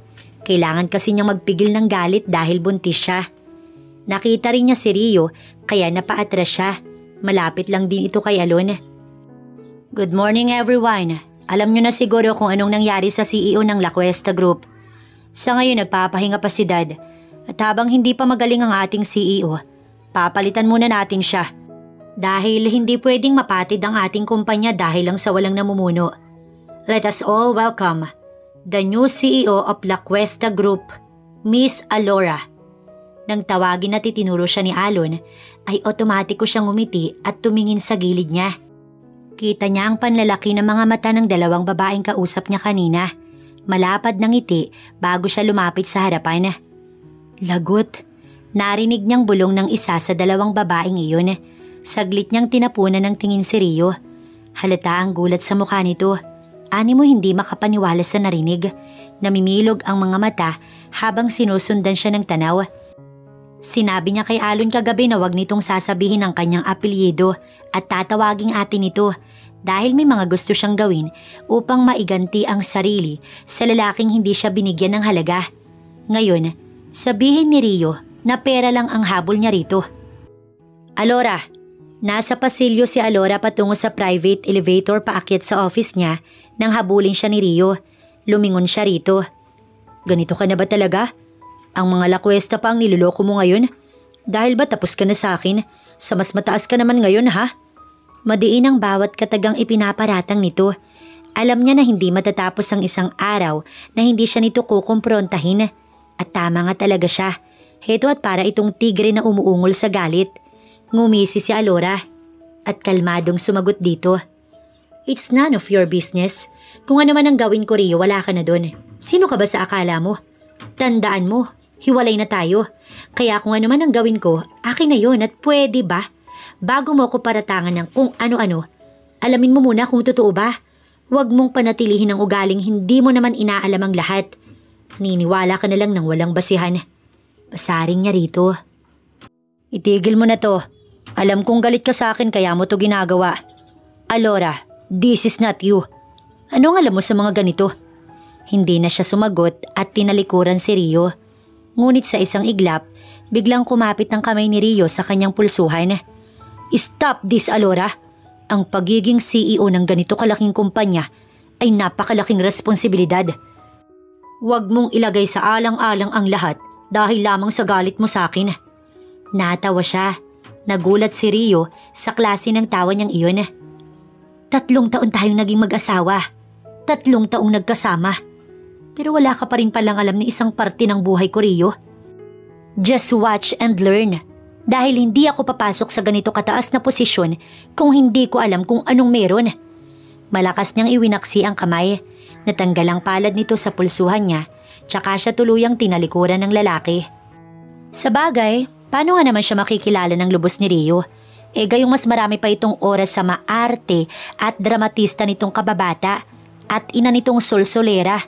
Kailangan kasi niyang magpigil ng galit dahil buntis siya. Nakita rin niya si Rio kaya napaatras siya. Malapit lang din ito kay Alon. Good morning everyone. Alam niyo na siguro kung anong nangyari sa CEO ng La Cuesta Group. Sa ngayon nagpapahinga pa si Dad. At habang hindi pa magaling ang ating CEO, papalitan muna natin siya. Dahil hindi pwedeng mapatid ang ating kumpanya dahil lang sa walang namumuno. Let us all welcome the new CEO of La Cuesta Group, Miss Alora. Nang tawagin at itinuro siya ni Alon, ay otomatiko siyang umiti at tumingin sa gilid niya. Kita niya ang panlalaki ng mga mata ng 2 babaeng kausap niya kanina. malapad ng ngiti bago siya lumapit sa harapan. Lagot. Narinig niyang bulong ng isa sa dalawang babaeng iyon. Saglit niyang tinapunan ng tingin si Rio. Halata ang gulat sa mukha nito. Ani mo hindi makapaniwala sa narinig. Namimilog ang mga mata habang sinusundan siya ng tanaw. Sinabi niya kay Alon kagabi na wag nitong sasabihin ang kanyang apelyido at tatawaging ate nito dahil may mga gusto siyang gawin upang maiganti ang sarili sa lalaking hindi siya binigyan ng halaga. Ngayon, sabihin ni Rio na pera lang ang habol niya rito. Alora, nasa pasilyo si Alora patungo sa private elevator paakyat sa office niya nang habulin siya ni Rio. Lumingon siya rito. Ganito ka na ba talaga? Ang mga lakwesta pa ang niloloko mo ngayon? Dahil ba tapos ka na sa akin? Sa mas mataas ka naman ngayon ha? Madiin ang bawat katagang ipinaparatang nito. Alam niya na hindi matatapos ang isang araw na hindi siya nito kukumprontahin. At tama nga talaga siya. Heto at para itong tigre na umuungol sa galit. Ngumisi si Alora at kalmadong sumagot dito. It's none of your business. Kung ano man ang gawin ko, Rio, wala ka na doon. Sino ka ba sa akala mo? Tandaan mo, hiwalay na tayo. Kaya kung ano man ang gawin ko, akin na yun at pwede ba? Bago mo ko paratangan ng kung ano-ano, alamin mo muna kung totoo ba. Huwag mong panatilihin ang ugaling hindi mo naman inaalam ang lahat. Niniwala ka na lang ng walang basihan. Pasaring niya rito. Itigil mo na to. Alam kong galit ka sa akin kaya mo to ginagawa. Alora, this is not you. Anong alam mo sa mga ganito? Hindi na siya sumagot at tinalikuran si Rio. Ngunit sa isang iglap, biglang kumapit ang kamay ni Rio sa kanyang pulsuhan. Stop this, Alora. Ang pagiging CEO ng ganito kalaking kumpanya ay napakalaking responsibilidad. Huwag mong ilagay sa alang-alang ang lahat dahil lamang sa galit mo sa akin. Natawa siya. Nagulat si Rio sa klase ng tawa niyang iyon. 3 taon tayong naging mag-asawa. 3 taong nagkasama. Pero wala ka pa rin palang alam ni isang parte ng buhay ko, Rio. Just watch and learn. Dahil hindi ako papasok sa ganito kataas na posisyon kung hindi ko alam kung anong meron. Malakas niyang iwinaksi ang kamay. Natanggal ang palad nito sa pulsuhan niya, tsaka siya tuluyang tinalikuran ng lalaki. Sa bagay, paano nga naman siya makikilala ng lubos ni Rio? Gayong mas marami pa itong oras sa maarte at dramatista nitong kababata at ina nitong solsolera.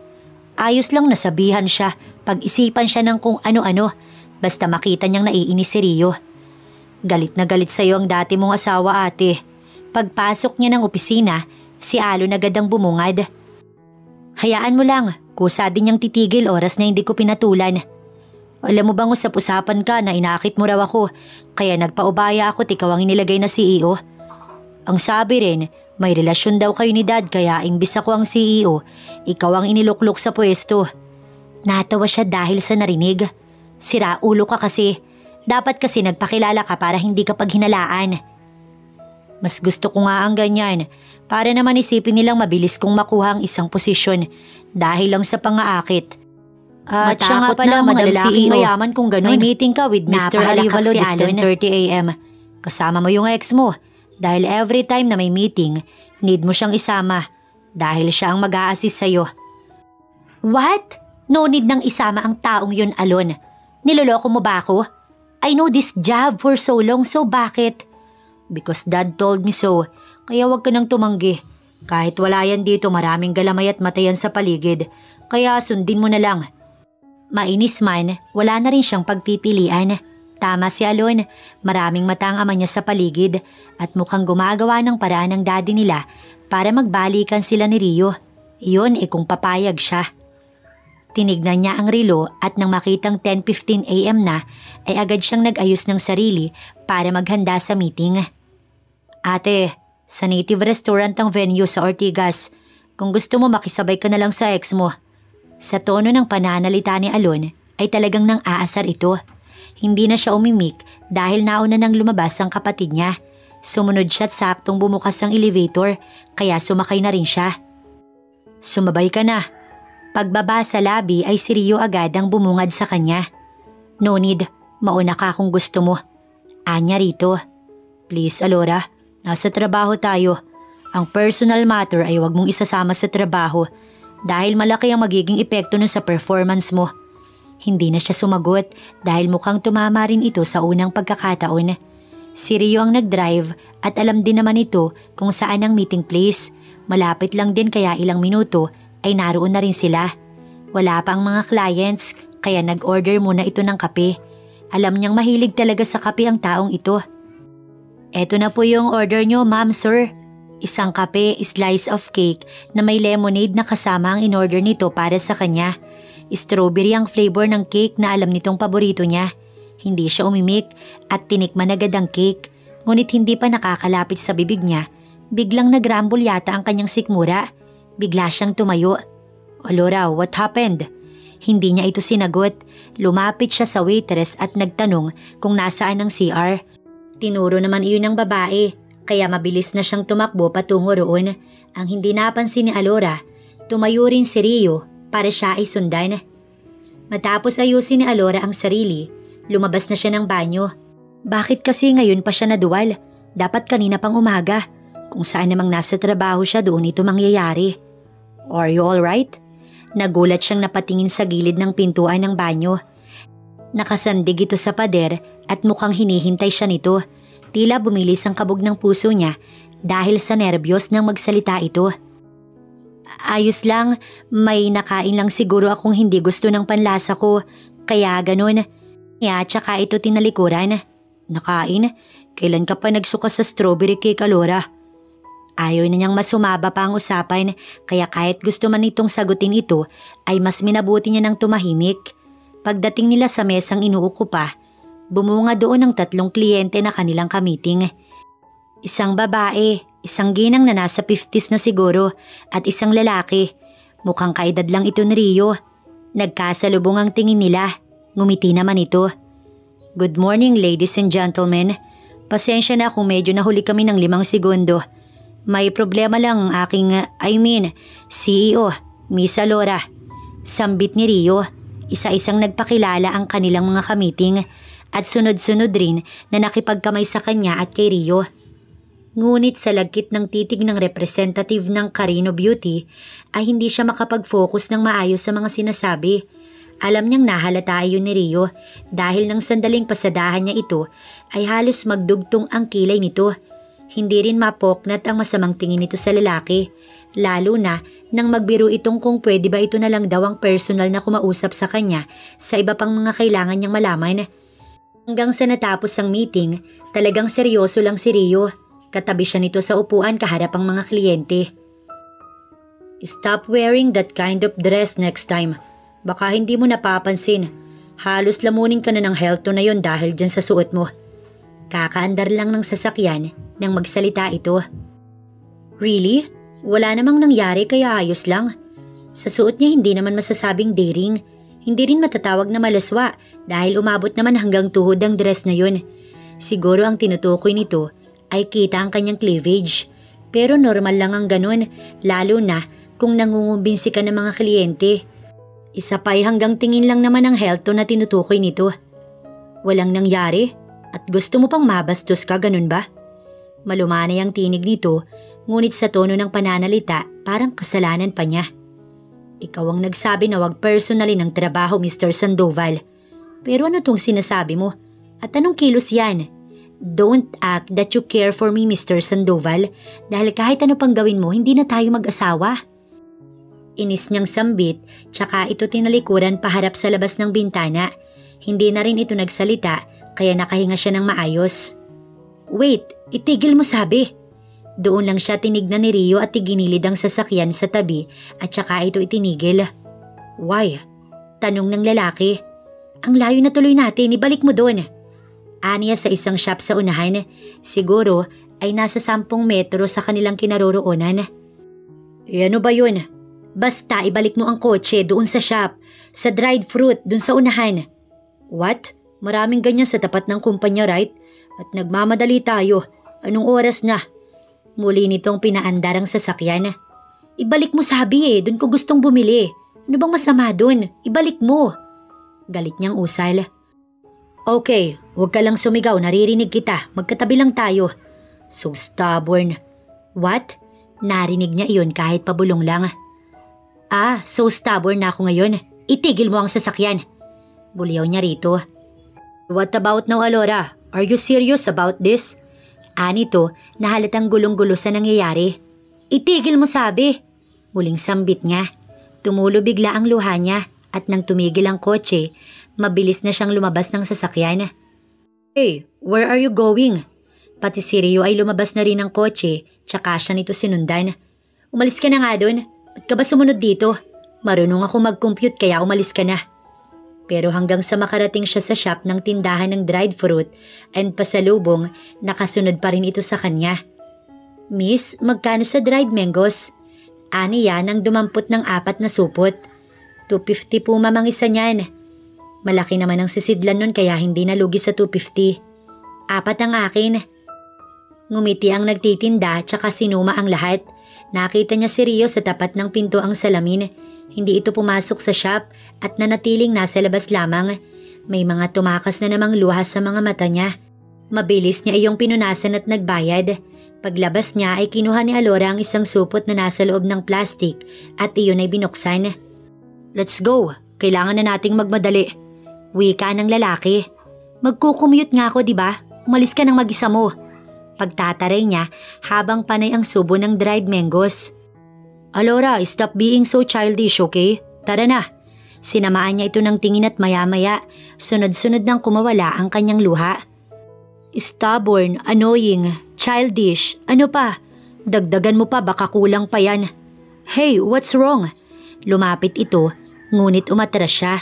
Ayos lang nasabihan siya, pag-isipan siya ng kung ano-ano, basta makita niyang naiinis si Rio. Galit na galit sa'yo ang dati mong asawa, ate. Pagpasok niya ng opisina, si Alon agad ang bumungad. Hayaan mo lang, kusa din niyang titigil oras na hindi ko pinatulan. Alam mo bang usap-usapan ka na inakit mo raw ako, kaya nagpaubaya ako at ikaw ang inilagay na CEO? Ang sabi rin, may relasyon daw kayo ni Dad kaya imbis ako ang CEO, ikaw ang iniluklok sa pwesto. Natawa siya dahil sa narinig. Sira ulo ka kasi. Dapat kasi nagpakilala ka para hindi ka paghinalaan. Mas gusto ko nga ang ganyan, para naman isipin nilang mabilis kong makuha ang isang posisyon dahil lang sa pangaakit. At siya nga pala, Madam CEO, mayaman kung ganun. May meeting ka with Mr. Arivalo this 10:30 a.m. Kasama mo yung ex mo dahil every time na may meeting, need mo siyang isama dahil siya ang mag-a-assist sa'yo. What? No need nang isama ang taong yun, Alon. Niloloko mo ba ako? I know this job for so long, so bakit? Because Dad told me so, kaya wag ka nang tumanggi. Kahit wala yan dito, maraming galamay at matayan sa paligid, kaya sundin mo na lang. Mainis man, wala na rin siyang pagpipilian. Tama si Alon, maraming mata ang ama niya sa paligid at mukhang gumagawa ng paraan ng daddy nila para magbalikan sila ni Rio. Iyon kung papayag siya. Tinignan niya ang relo at nang makitang 10:15 a.m. na ay agad siyang nag-ayos ng sarili para maghanda sa meeting. Ate, sa native restaurant ang venue sa Ortigas. Kung gusto mo makisabay ka na lang sa ex mo. Sa tono ng pananalita ni Alon ay talagang nang aasar ito. Hindi na siya umimik dahil nauna nang lumabas ang kapatid niya. Sumunod siya at saktong bumukas ang elevator kaya sumakay na rin siya. Sumabay ka na. Pagbaba sa lobby ay si Rio agad ang bumungad sa kanya. No need, mauna ka kung gusto mo. Anya rito. Please Alora, nasa trabaho tayo. Ang personal matter ay wag mong isasama sa trabaho. dahil malaki ang magiging epekto nun sa performance mo. Hindi na siya sumagot dahil mukhang tumama rin ito sa unang pagkakataon. Si Rio ang nag-drive at alam din naman ito kung saan ang meeting place. Malapit lang din kaya ilang minuto ay naroon na rin sila. Wala pa ang mga clients kaya nag-order muna ito ng kape. Alam niyang mahilig talaga sa kape ang taong ito. Eto na po yung order niyo, ma'am, sir. Isang kape, slice of cake na may lemonade na kasama ang in-order nito para sa kanya. Strawberry ang flavor ng cake na alam nitong paborito niya. Hindi siya umimik at tinikman agad ang cake. Ngunit hindi pa nakakalapit sa bibig niya. Biglang nagrambol yata ang kanyang sikmura. Bigla siyang tumayo. Alora, what happened? Hindi niya ito sinagot. Lumapit siya sa waitress at nagtanong kung nasaan ang CR. Tinuro naman iyon ng babae. Kaya mabilis na siyang tumakbo patungo roon. Ang hindi napansin ni Alora, tumayo rin si Rio para siya ay sundan. Matapos ayusin ni Alora ang sarili, lumabas na siya ng banyo. Bakit kasi ngayon pa siya naduwal? Dapat kanina pang umaga. Kung saan namang nasa trabaho siya doon ito mangyayari. Are you alright? Nagulat siyang napatingin sa gilid ng pintuan ng banyo. Nakasandig ito sa pader at mukhang hinihintay siya nito. Tila bumilis ang kabog ng puso niya dahil sa nerbiyos nang magsalita ito. Ayos lang, may nakain lang siguro akong hindi gusto ng panlasa ko, kaya ganun. Tsaka ito tinalikuran. Nakain? Kailan ka pa nagsuka sa strawberry cake, Alora? Ayaw na niyang masumaba pa ang usapan, kaya kahit gusto man itong sagutin ito, ay mas minabuti niya ng tumahimik. Pagdating nila sa mesang inuuko pa, bumunga doon ang 3 kliyente na kanilang kamiting. Isang babae, isang ginang na nasa 50s na siguro, at isang lalaki. Mukhang kaedad lang ito ni Rio. Nagkasalubong ang tingin nila. Ngumiti naman ito. Good morning, ladies and gentlemen. Pasensya na kung medyo nahuli kami ng 5 segundo. May problema lang ang aking, CEO, Miss Alora. Sambit ni Rio. Isa-isang nagpakilala ang kanilang mga kamiting. At sunod-sunod rin na nakipagkamay sa kanya at kay Rio. Ngunit sa lagkit ng titig ng representative ng Carino Beauty ay hindi siya makapag-focus ng maayos sa mga sinasabi. Alam niyang nahalata yun ni Rio dahil nang sandaling pasadahan niya ito ay halos magdugtong ang kilay nito. Hindi rin mapoknat ang masamang tingin nito sa lalaki, lalo na nang magbiro itong kung pwede ba ito na lang daw ang personal na kumausap sa kanya sa iba pang mga kailangan niyang malaman. Hanggang sa natapos ang meeting, talagang seryoso lang si Rio. Katabi siya nito sa upuan kaharap ang mga kliyente. Stop wearing that kind of dress next time. Baka hindi mo napapansin. Halos lamunin ka na ng health na yon dahil dyan sa suot mo. Kakaandar lang ng sasakyan nang magsalita ito. Really? Wala namang nangyari kaya ayos lang. Sa suot niya hindi naman masasabing daring. Hindi rin matatawag na malaswa dahil umabot naman hanggang tuhod ang dress na yun. Siguro ang tinutukoy nito ay kita ang kanyang cleavage. Pero normal lang ang ganun, lalo na kung nangungumbinsi ka ng mga kliyente. Isa pa ay hanggang tingin lang naman ang health na tinutukoy nito. Walang nangyari at gusto mo pang mabastos ka, ganun ba? Malumanay ang tinig nito, ngunit sa tono ng pananalita parang kasalanan pa niya. Ikaw ang nagsabi na wag personally ng trabaho, Mr. Sandoval. Pero ano tong sinasabi mo? At anong kilos yan? Don't act that you care for me, Mr. Sandoval, dahil kahit ano pang gawin mo, hindi na tayo mag-asawa. Inis niyang sambit, tsaka ito tinalikuran paharap sa labas ng bintana. Hindi na rin ito nagsalita, kaya nakahinga siya ng maayos. Wait, itigil mo sabi. Doon lang siya tinignan ni Rio at iginilid ang sasakyan sa tabi at saka ito itinigil. Why? Tanong ng lalaki. Ang layo na tuloy natin, ibalik mo doon. Aniya sa isang shop sa unahan, siguro ay nasa 10 metro sa kanilang kinaroroonan. Ano ba yun? Basta ibalik mo ang kotse doon sa shop, sa dried fruit doon sa unahan. What? Maraming ganyan sa tapat ng kumpanya, right? At nagmamadali tayo. Anong oras na? Muli nitong pinaandar ang sasakyan. Ibalik mo sabi doon ko gustong bumili. Ano bang masama doon? Ibalik mo. Galit niyang usal. Okay, huwag ka lang sumigaw, naririnig kita. Magkatabi lang tayo. So stubborn. What? Narinig niya iyon kahit pabulong lang. So stubborn na ako ngayon. Itigil mo ang sasakyan. Buliyaw niya rito. What about now, Alora? Are you serious about this? Nito na halatang gulong-gulo sa nangyayari. Itigil mo sabi. Muling sambit niya. Tumulo bigla ang luha niya at nang tumigil ang kotse, mabilis na siyang lumabas ng sasakyan. Hey, where are you going? Pati si Rio ay lumabas na rin ng kotse, tsaka siya nito sinundan. Umalis ka na nga dun. Ba't ka ba sumunod dito? Marunong ako mag-compute kaya umalis ka na. Pero hanggang sa makarating siya sa shop ng tindahan ng dried fruit and pasalubong, nakasunod pa rin ito sa kanya. Miss, magkano sa dried mangoes? Aniya nang dumampot ng 4 na supot. 250 po mamang isa niyan. Malaki naman ang sisidlan nun kaya hindi nalugi sa 250. 4 ang akin. Ngumiti ang nagtitinda tsaka sinuma ang lahat. Nakita niya si Rio sa tapat ng pinto ang salamin. Hindi ito pumasok sa shop at nanatiling nasa labas lamang. May mga tumakas na namang luha sa mga mata niya. Mabilis niya iyong pinunasan at nagbayad. Paglabas niya ay kinuha ni Alora ang isang supot na nasa loob ng plastic at iyon ay binuksan. Let's go. Kailangan na nating magmadali. Wika ng lalaki. Magkukumute nga ako, diba? Umalis ka ng mag-isa mo. Pagtataray niya habang panay ang subo ng dried mangoes. Alora, stop being so childish, okay? Tara na. Sinamaan niya ito ng tingin at maya-maya, sunod-sunod nang kumawala ang kanyang luha. Stubborn, annoying, childish, ano pa? Dagdagan mo pa baka kulang pa yan. Hey, what's wrong? Lumapit ito, ngunit umatras siya.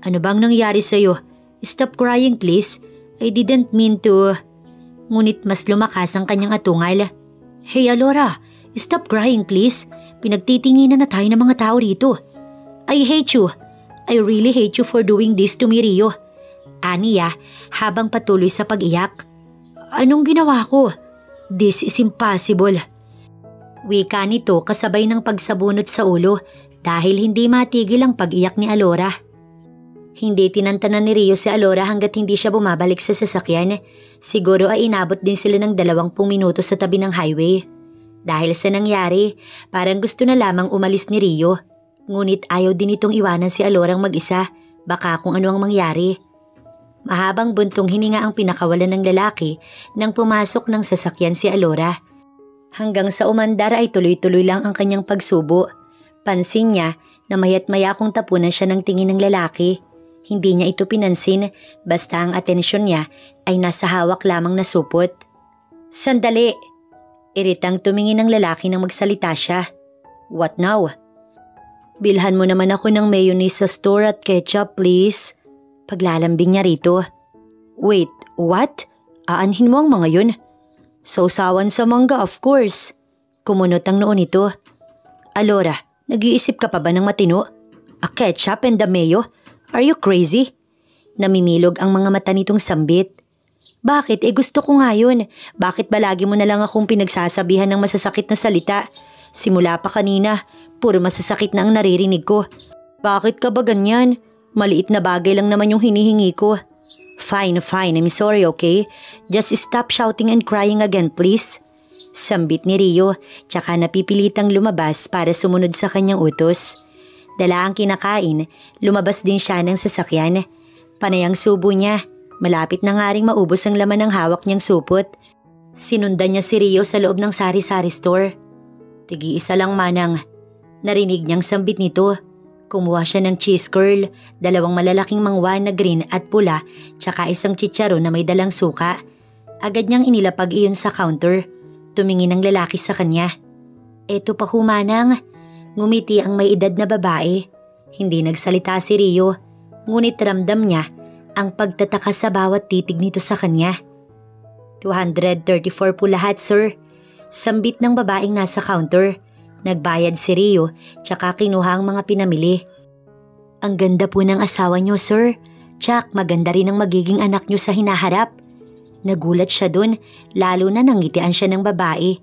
Ano bang nangyari sa'yo? Stop crying please. I didn't mean to. Ngunit mas lumakas ang kanyang atungal. Hey Alora, stop crying please. Pinagtitinginan na tayo ng mga tao rito. I hate you. I really hate you for doing this to me, Rio. Aniya habang patuloy sa pag-iyak. Anong ginawa ko? This is impossible. Wika nito kasabay ng pagsabunot sa ulo dahil hindi matigil ang pag-iyak ni Alora. Hindi tinantanan ni Rio si Alora hanggat hindi siya bumabalik sa sasakyan. Siguro ay inabot din sila ng 20 minuto sa tabi ng highway. Dahil sa nangyari, parang gusto na lamang umalis ni Rio. Ngunit ayaw din itong iwanan si Alorang mag-isa, baka kung ano ang mangyari. Mahabang buntong hininga ang pinakawalan ng lalaki nang pumasok ng sasakyan si Alora. Hanggang sa umandar ay tuloy-tuloy lang ang kanyang pagsubo. Pansin niya na mayat maya kung tapunan siya ng tingin ng lalaki. Hindi niya ito pinansin basta ang atensyon niya ay nasa hawak lamang na supot. Sandali! Iritang tumingin ng lalaki nang magsalita siya. What now? Bilhan mo naman ako ng mayonnaise sa store at ketchup please. Paglalambing niya rito. Wait, what? Aanhin mo ang mga yun? Sausawan sa mangga of course. Kumunot ang noon nito. Alora, nag-iisip ka pa ba ng matino? A ketchup and a mayo? Are you crazy? Namimilog ang mga mata nitong sambit. Bakit? Gusto ko nga yun. Bakit ba lagi mo na lang akong pinagsasabihan ng masasakit na salita? Simula pa kanina, puro masasakit na ang naririnig ko. Bakit ka ba ganyan? Maliit na bagay lang naman yung hinihingi ko. Fine, I'm sorry, okay? Just stop shouting and crying again, please. Sambit ni Rio, tsaka napipilitang lumabas para sumunod sa kanyang utos. Dala ang kinakain, lumabas din siya ng sasakyan. Panay ang subo niya. Malapit na nga ring maubos ang laman ng hawak niyang supot. Sinundan niya si Rio sa loob ng sari-sari store. Tigi-isa lang manang. Narinig niyang sambit nito. Kumuha siya ng cheese curl, 2 malalaking mangwa na green at pula, tsaka isang chicharon na may dalang suka. Agad niyang inilapag iyon sa counter. Tumingin ang lalaki sa kanya. Eto pa humanang. Ngumiti ang may edad na babae. Hindi nagsalita si Rio, ngunit ramdam niya ang pagtataka sa bawat titig nito sa kanya. 234 po lahat, sir. Sambit ng babaeng nasa counter. Nagbayad si Rio, tsaka kinuha ang mga pinamili. Ang ganda po ng asawa niyo, sir. Tsak, maganda rin ang magiging anak niyo sa hinaharap. Nagulat siya dun, lalo na nangitian siya ng babae.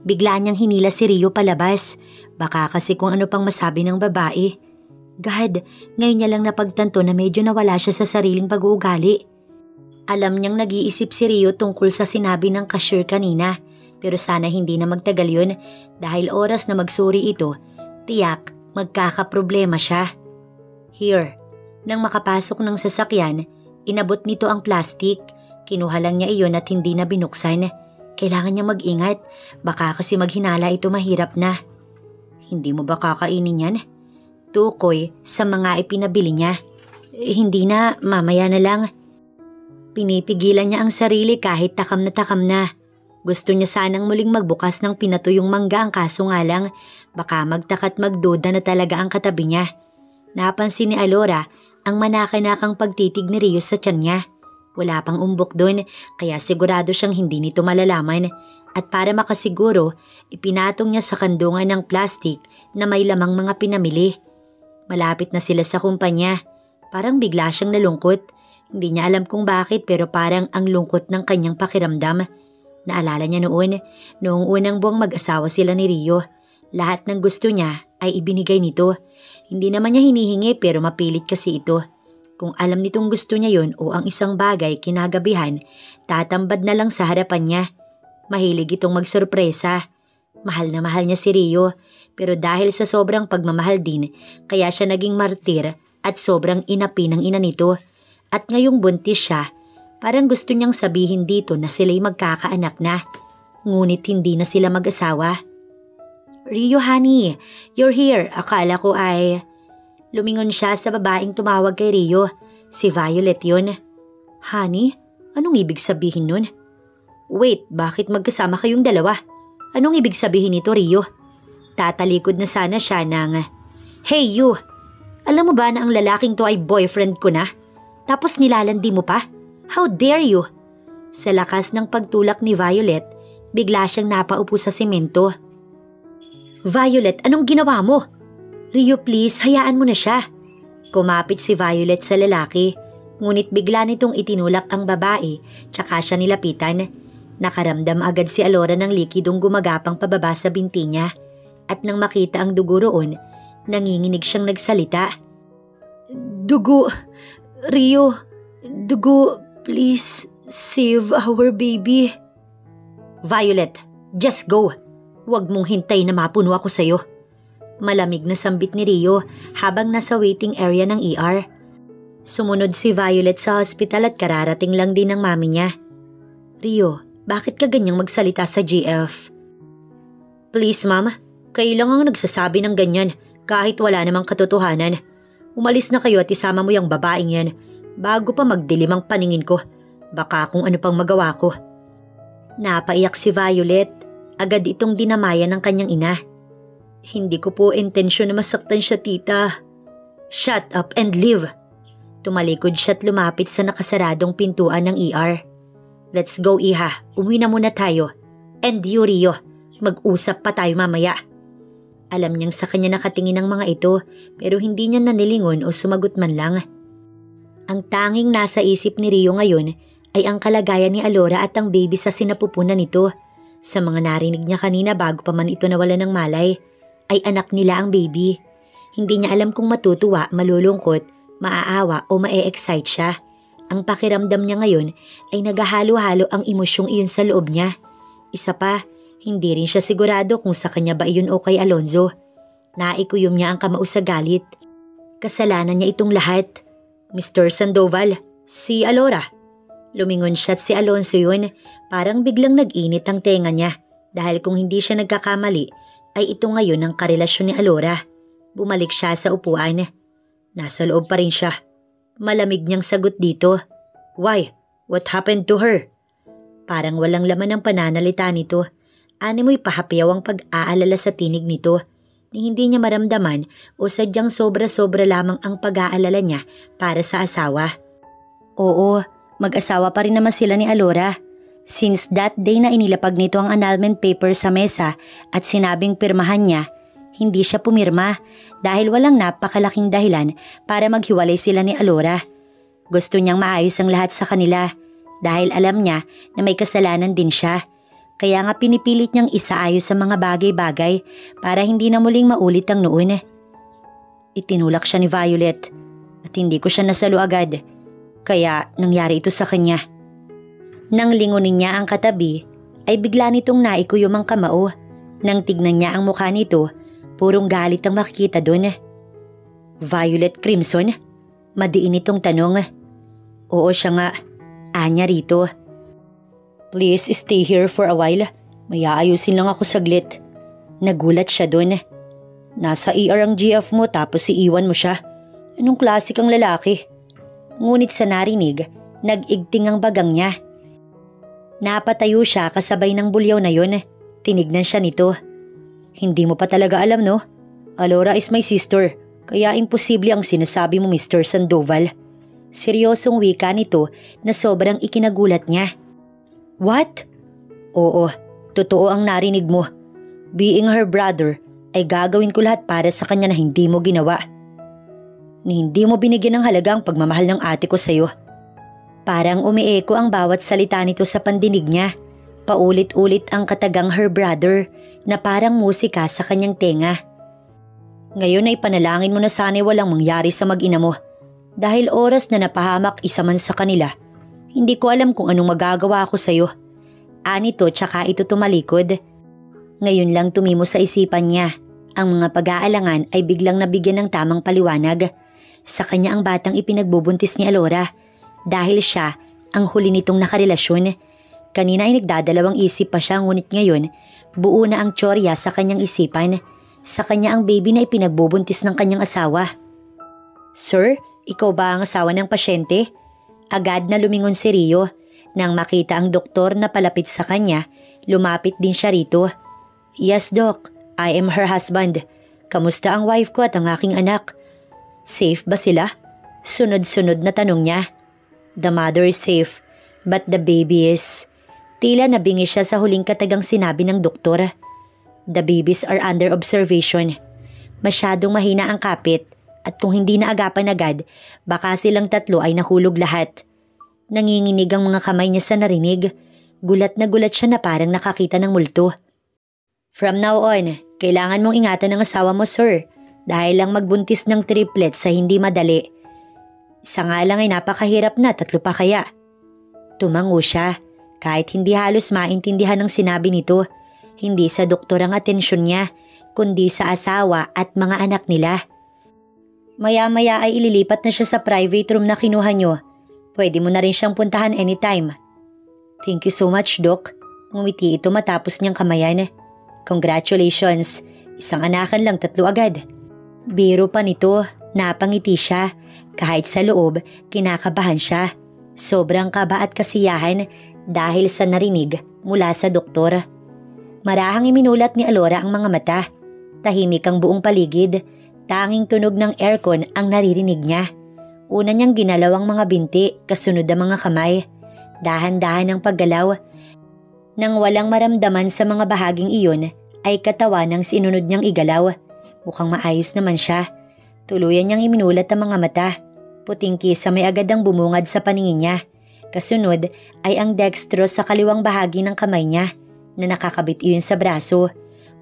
Bigla niyang hinila si Rio palabas. Baka kasi kung ano pang masabi ng babae. God, ngayon niya lang napagtanto na medyo nawala siya sa sariling pag-uugali. Alam niyang nag-iisip si Rio tungkol sa sinabi ng cashier kanina, pero sana hindi na magtagal yun dahil oras na magsuri ito, tiyak magkakaproblema siya. Here, nang makapasok ng sasakyan, inabot nito ang plastic. Kinuha lang niya iyon at hindi na binuksan. Kailangan niya mag-ingat, baka kasi maghinala ito mahirap na. Hindi mo ba kakainin yan? Tukoy sa mga ipinabili niya. Hindi na, mamaya na lang. Pinipigilan niya ang sarili kahit takam na. Gusto niya sanang muling magbukas ng pinatuyong mangga, ang kaso nga lang, baka magtaka't magduda na talaga ang katabi niya. Napansin ni Alora ang manakanakang pagtitig ni Rio sa tiyan niya. Wala pang umbok doon, kaya sigurado siyang hindi nito malalaman. At para makasiguro, ipinatong niya sa kandungan ng plastik na may lamang mga pinamili. Malapit na sila sa kumpanya. Parang bigla siyang nalungkot. Hindi niya alam kung bakit, pero parang ang lungkot ng kanyang pakiramdam. Naalala niya noong unang buwang mag-asawa sila ni Rio. Lahat ng gusto niya ay ibinigay nito. Hindi naman niya hinihingi pero mapilit kasi ito. Kung alam nitong gusto niya yon o ang isang bagay kinagabihan, tatambad na lang sa harapan niya. Mahilig itong magsorpresa. Mahal na mahal niya si Rio, pero dahil sa sobrang pagmamahal din, kaya siya naging martir at sobrang inapi ng ina nito. At ngayong buntis siya, parang gusto niyang sabihin dito na sila'y magkakaanak na. Ngunit hindi na sila mag-asawa. Rio, honey, you're here. Akala ko ay... Lumingon siya sa babaeng tumawag kay Rio. Si Violet yun. Honey, anong ibig sabihin nun? Wait, bakit magkasama kayong dalawa? Anong ibig sabihin nito, Rio? Tatalikod na sana siya ng... Hey you! Alam mo ba na ang lalaking to ay boyfriend ko na? Tapos nilalandi mo pa? How dare you? Sa lakas ng pagtulak ni Violet, bigla siyang napaupo sa semento. Violet, anong ginawa mo? Rio, please, hayaan mo na siya. Kumapit si Violet sa lalaki, ngunit bigla nitong itinulak ang babae, tsaka siya nilapitan. Nakaramdam agad si Alora ng likidong gumagapang pababa sa binti niya, at nang makita ang dugo roon, nanginginig siyang nagsalita. Dugo, Rio, dugo, please, save our baby. Violet, just go. Huwag mong hintay na mapuno ako sa'yo. Malamig na sambit ni Rio habang nasa waiting area ng ER. Sumunod si Violet sa hospital at kararating lang din ng mami niya. Rio, bakit ka ganyang magsalita sa GF? Please ma'am, kayo lang ang nagsasabi ng ganyan kahit wala namang katotohanan. Umalis na kayo at isama mo yung babaeng yan bago pa magdilim ang paningin ko. Baka kung ano pang magawa ko. Napaiyak si Violet. Agad itong dinamayan ng kanyang ina. Hindi ko po intensyon na masaktan siya, tita. Shut up and leave. Tumalikod siya at lumapit sa nakasaradong pintuan ng ER. Let's go, Iha. Umuwi na muna tayo. And you, Rio, mag-usap pa tayo mamaya. Alam niyang sa kanya nakatingin ang mga ito, pero hindi niya nanilingon o sumagot man lang. Ang tanging nasa isip ni Rio ngayon ay ang kalagayan ni Alora at ang baby sa sinapupunan nito. Sa mga narinig niya kanina bago pa man ito nawala ng malay, ay anak nila ang baby. Hindi niya alam kung matutuwa, malulungkot, maaawa o mae-excite siya. Ang pakiramdam niya ngayon ay naghahalo-halo ang emosyong iyon sa loob niya. Isa pa, hindi rin siya sigurado kung sa kanya ba iyon o kay Alonzo. Naikuyom niya ang kamao sa galit. Kasalanan niya itong lahat. Mr. Sandoval, si Alora. Lumingon siya at si Alonzo yun. Parang biglang nag-init ang tenga niya dahil kung hindi siya nagkakamali, ay ito ngayon ang karelasyon ni Alora. Bumalik siya sa upuan. Nasa loob pa rin siya. Malamig niyang sagot dito. Why? What happened to her? Parang walang laman ang pananalita nito. Animoy pahapiyaw ang pag-aalala sa tinig nito. Ni hindi niya maramdaman o sadyang sobra-sobra lamang ang pag-aalala niya para sa asawa. Oo, mag-asawa pa rin naman sila ni Alora. Since that day na inilapag nito ang annulment paper sa mesa at sinabing pirmahan niya, hindi siya pumirma dahil walang napakalaking dahilan para maghiwalay sila ni Alora. Gusto niyang maayos ang lahat sa kanila dahil alam niya na may kasalanan din siya. Kaya nga pinipilit niyang isaayos sa mga bagay-bagay para hindi na muling maulit ang noon. Itinulak siya ni Violet at hindi ko siya nasalo agad. Kaya nangyari ito sa kanya. Nang lingunin niya ang katabi, ay bigla nitong naikuyom ang kamao. Nang tignan niya ang mukha nito, Purong galit ang makikita doon. Violet Crimson? Madiin itong tanong. Oo siya nga. Anya rito. Please stay here for a while. May aayusin lang ako saglit. Nagulat siya doon. Nasa ER ang GF mo tapos iiwan mo siya. Anong klase kang lalaki? Ngunit sa narinig, nag-igting ang bagang niya. Napatayo siya kasabay ng bulyaw na yon. Tinignan siya nito. Hindi mo pa talaga alam, no? Alora is my sister, kaya imposible ang sinasabi mo, Mr. Sandoval. Seryosong wika nito na sobrang ikinagulat niya. What? Oo, totoo ang narinig mo. Being her brother, ay gagawin ko lahat para sa kanya na hindi mo ginawa. Ni hindi mo binigyan ng halaga ang pagmamahal ng ate ko sa'yo. Parang umieko ang bawat salita nito sa pandinig niya. Paulit-ulit ang katagang her brother na parang musika sa kanyang tenga. Ngayon ay panalangin mo na sana'y walang mangyari sa mag-ina mo. Dahil oras na napahamak isa man sa kanila, hindi ko alam kung anong magagawa ko sa'yo. Anito tsaka ito tumalikod. Ngayon lang tumimo sa isipan niya. Ang mga pag-aalangan ay biglang nabigyan ng tamang paliwanag. Sa kanya ang batang ipinagbubuntis ni Alora. Dahil siya ang huli nitong nakarelasyon. Kanina ay nagdadalawang isip pa siya, ngunit ngayon buo na ang tsorya sa kanyang isipan. Sa kanya ang baby na ipinagbubuntis ng kanyang asawa. Sir, ikaw ba ang asawa ng pasyente? Agad na lumingon si Rio. Nang makita ang doktor na palapit sa kanya, lumapit din siya rito. Yes, Doc. I am her husband. Kamusta ang wife ko at ang aking anak? Safe ba sila? Sunod-sunod na tanong niya. The mother is safe, but the baby is... Tila nabingi siya sa huling katagang sinabi ng doktor. The babies are under observation. Masyadong mahina ang kapit at kung hindi naagapan agad, baka silang tatlo ay nahulog lahat. Nanginginig ang mga kamay niya sa narinig. Gulat na gulat siya na parang nakakita ng multo. From now on, kailangan mong ingatan ang asawa mo, sir. Dahil lang magbuntis ng triplet sa hindi madali. Isa nga lang ay napakahirap na, tatlo pa kaya. Tumango siya. Kahit hindi halos maintindihan ng sinabi nito, hindi sa doktor ang atensyon niya, kundi sa asawa at mga anak nila. Maya-maya ay ililipat na siya sa private room na kinuha niyo. Pwede mo na rin siyang puntahan anytime. Thank you so much, Doc. Ngumiti ito matapos niyang kamayan. Congratulations, isang anakan lang, tatlo agad. Biro pa nito, napangiti siya. Kahit sa loob, kinakabahan siya. Sobrang kaba at kasiyahan dahil sa narinig mula sa doktor. Marahang iminulat ni Alora ang mga mata. Tahimik ang buong paligid. Tanging tunog ng aircon ang naririnig niya. Una niyang ginalaw ang mga binti, kasunod ang mga kamay. Dahan-dahan ang paggalaw. Nang walang maramdaman sa mga bahaging iyon, ay katawan ng sinunod niyang igalaw. Mukhang maayos naman siya. Tuluyan niyang iminulat ang mga mata. Puting kisame agad ang bumungad sa paningin niya. Kasunod ay ang dextrose sa kaliwang bahagi ng kamay niya na nakakabit iyon sa braso.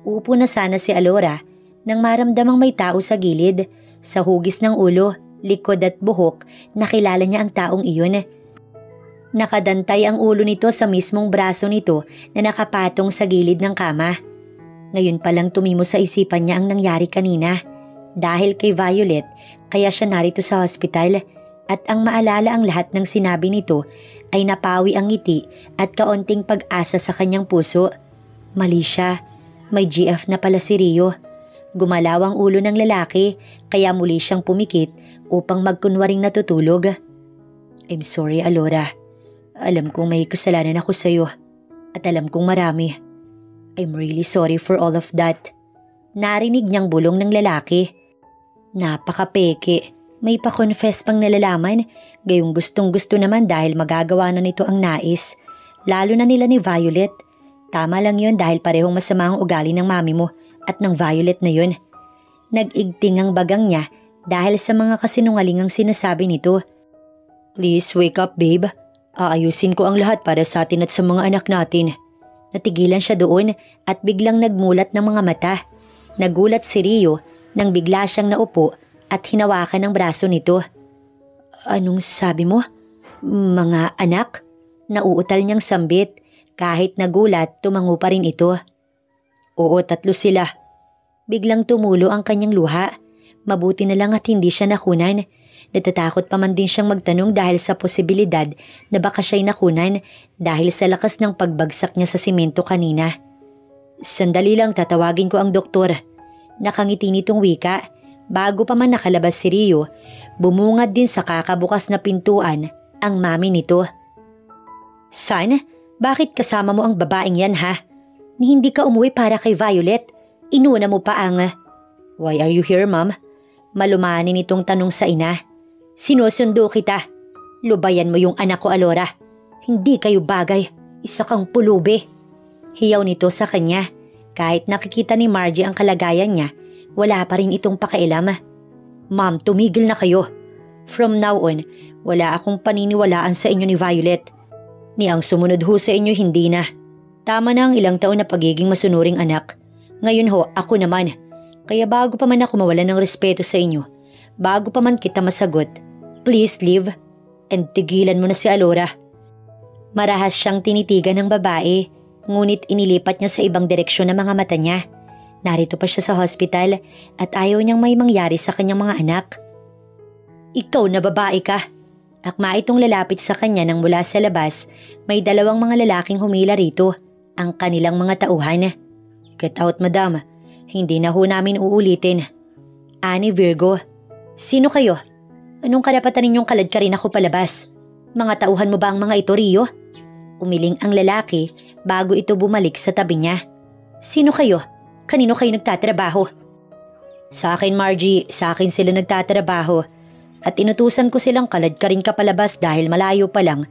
Uupo na sana si Alora nang maramdamang may tao sa gilid. Sa hugis ng ulo, likod at buhok, nakilala niya ang taong iyon. Nakadantay ang ulo nito sa mismong braso nito na nakapatong sa gilid ng kama. Ngayon palang tumimo sa isipan niya ang nangyari kanina. Dahil kay Violet, kaya siya narito sa hospital. At ang maalala ang lahat ng sinabi nito ay napawi ang ngiti at kaunting pag-asa sa kanyang puso. Mali siya. May GF na pala si Rio. Gumalaw ang ulo ng lalaki kaya muli siyang pumikit upang magkunwaring natutulog. I'm sorry, Alora. Alam kong may kasalanan ako sa'yo at alam kong marami. I'm really sorry for all of that. Narinig niyang bulong ng lalaki. Napakapeke. May pa-confess pang nalalaman, gayong gustong-gusto naman dahil magagawa na nito ang nais. Lalo na nila ni Violet. Tama lang yun dahil parehong masama ang ugali ng mami mo at ng Violet na yun. Nag-igting ang bagang niya dahil sa mga kasinungalingang sinasabi nito. Please wake up, babe. Aayusin ko ang lahat para sa atin at sa mga anak natin. Natigilan siya doon at biglang nagmulat ng mga mata. Nagulat si Rio nang bigla siyang naupo at hinawakan ang braso nito. Anong sabi mo? Mga anak? Nauutal niyang sambit. Kahit nagulat, tumango pa rin ito. Oo, tatlo sila. Biglang tumulo ang kanyang luha. Mabuti na lang at hindi siya nakunan. Natatakot pa man din siyang magtanong dahil sa posibilidad na baka siya'y nakunan dahil sa lakas ng pagbagsak niya sa simento kanina. Sandali lang, tatawagin ko ang doktor. Nakangiti nitong wika. Bago pa man nakalabas si Rio, bumungad din sa kakabukas na pintuan ang mami nito. Son, bakit kasama mo ang babaeng yan ha? Ni hindi ka umuwi para kay Violet. Inuna mo pa ang… Why are you here, ma'am? Malumanin itong tanong sa ina. Sinusundo kita. Lubayan mo yung anak ko, Alora. Hindi kayo bagay. Isa kang pulubi. Hiyaw nito sa kanya. Kahit nakikita ni Margie ang kalagayan niya, wala pa rin itong pakialam. Ma'am, tumigil na kayo. From now on, wala akong paniniwalaan sa inyo ni Violet. Ni ang sumunod ho sa inyo hindi na. Tama na ang ilang taon na pagiging masunuring anak. Ngayon ho, ako naman. Kaya bago pa man ako mawala ng respeto sa inyo, bago pa man kita masagot, please leave and tigilan mo na si Alora. Marahas siyang tinitigan ng babae, ngunit inilipat niya sa ibang direksyon ang mga mata niya. Narito pa siya sa hospital at ayaw niyang may mangyari sa kanyang mga anak. Ikaw na babae ka. Akma itong lalapit sa kanya nang mula sa labas, may dalawang mga lalaking humila rito, ang kanilang mga tauhan. Get out, madam. Hindi na ho namin uulitin. Ani Virgo. Sino kayo? Anong karapatan ninyong kalad ka rin ako palabas? Mga tauhan mo ba ang mga ito, Rio? Umiling ang lalaki bago ito bumalik sa tabi niya. Sino kayo? Kanino kayo nagtatrabaho? Sa akin, Margie, sa akin sila nagtatrabaho. At inutusan ko silang kalad ka rin ka palabas dahil malayo pa lang.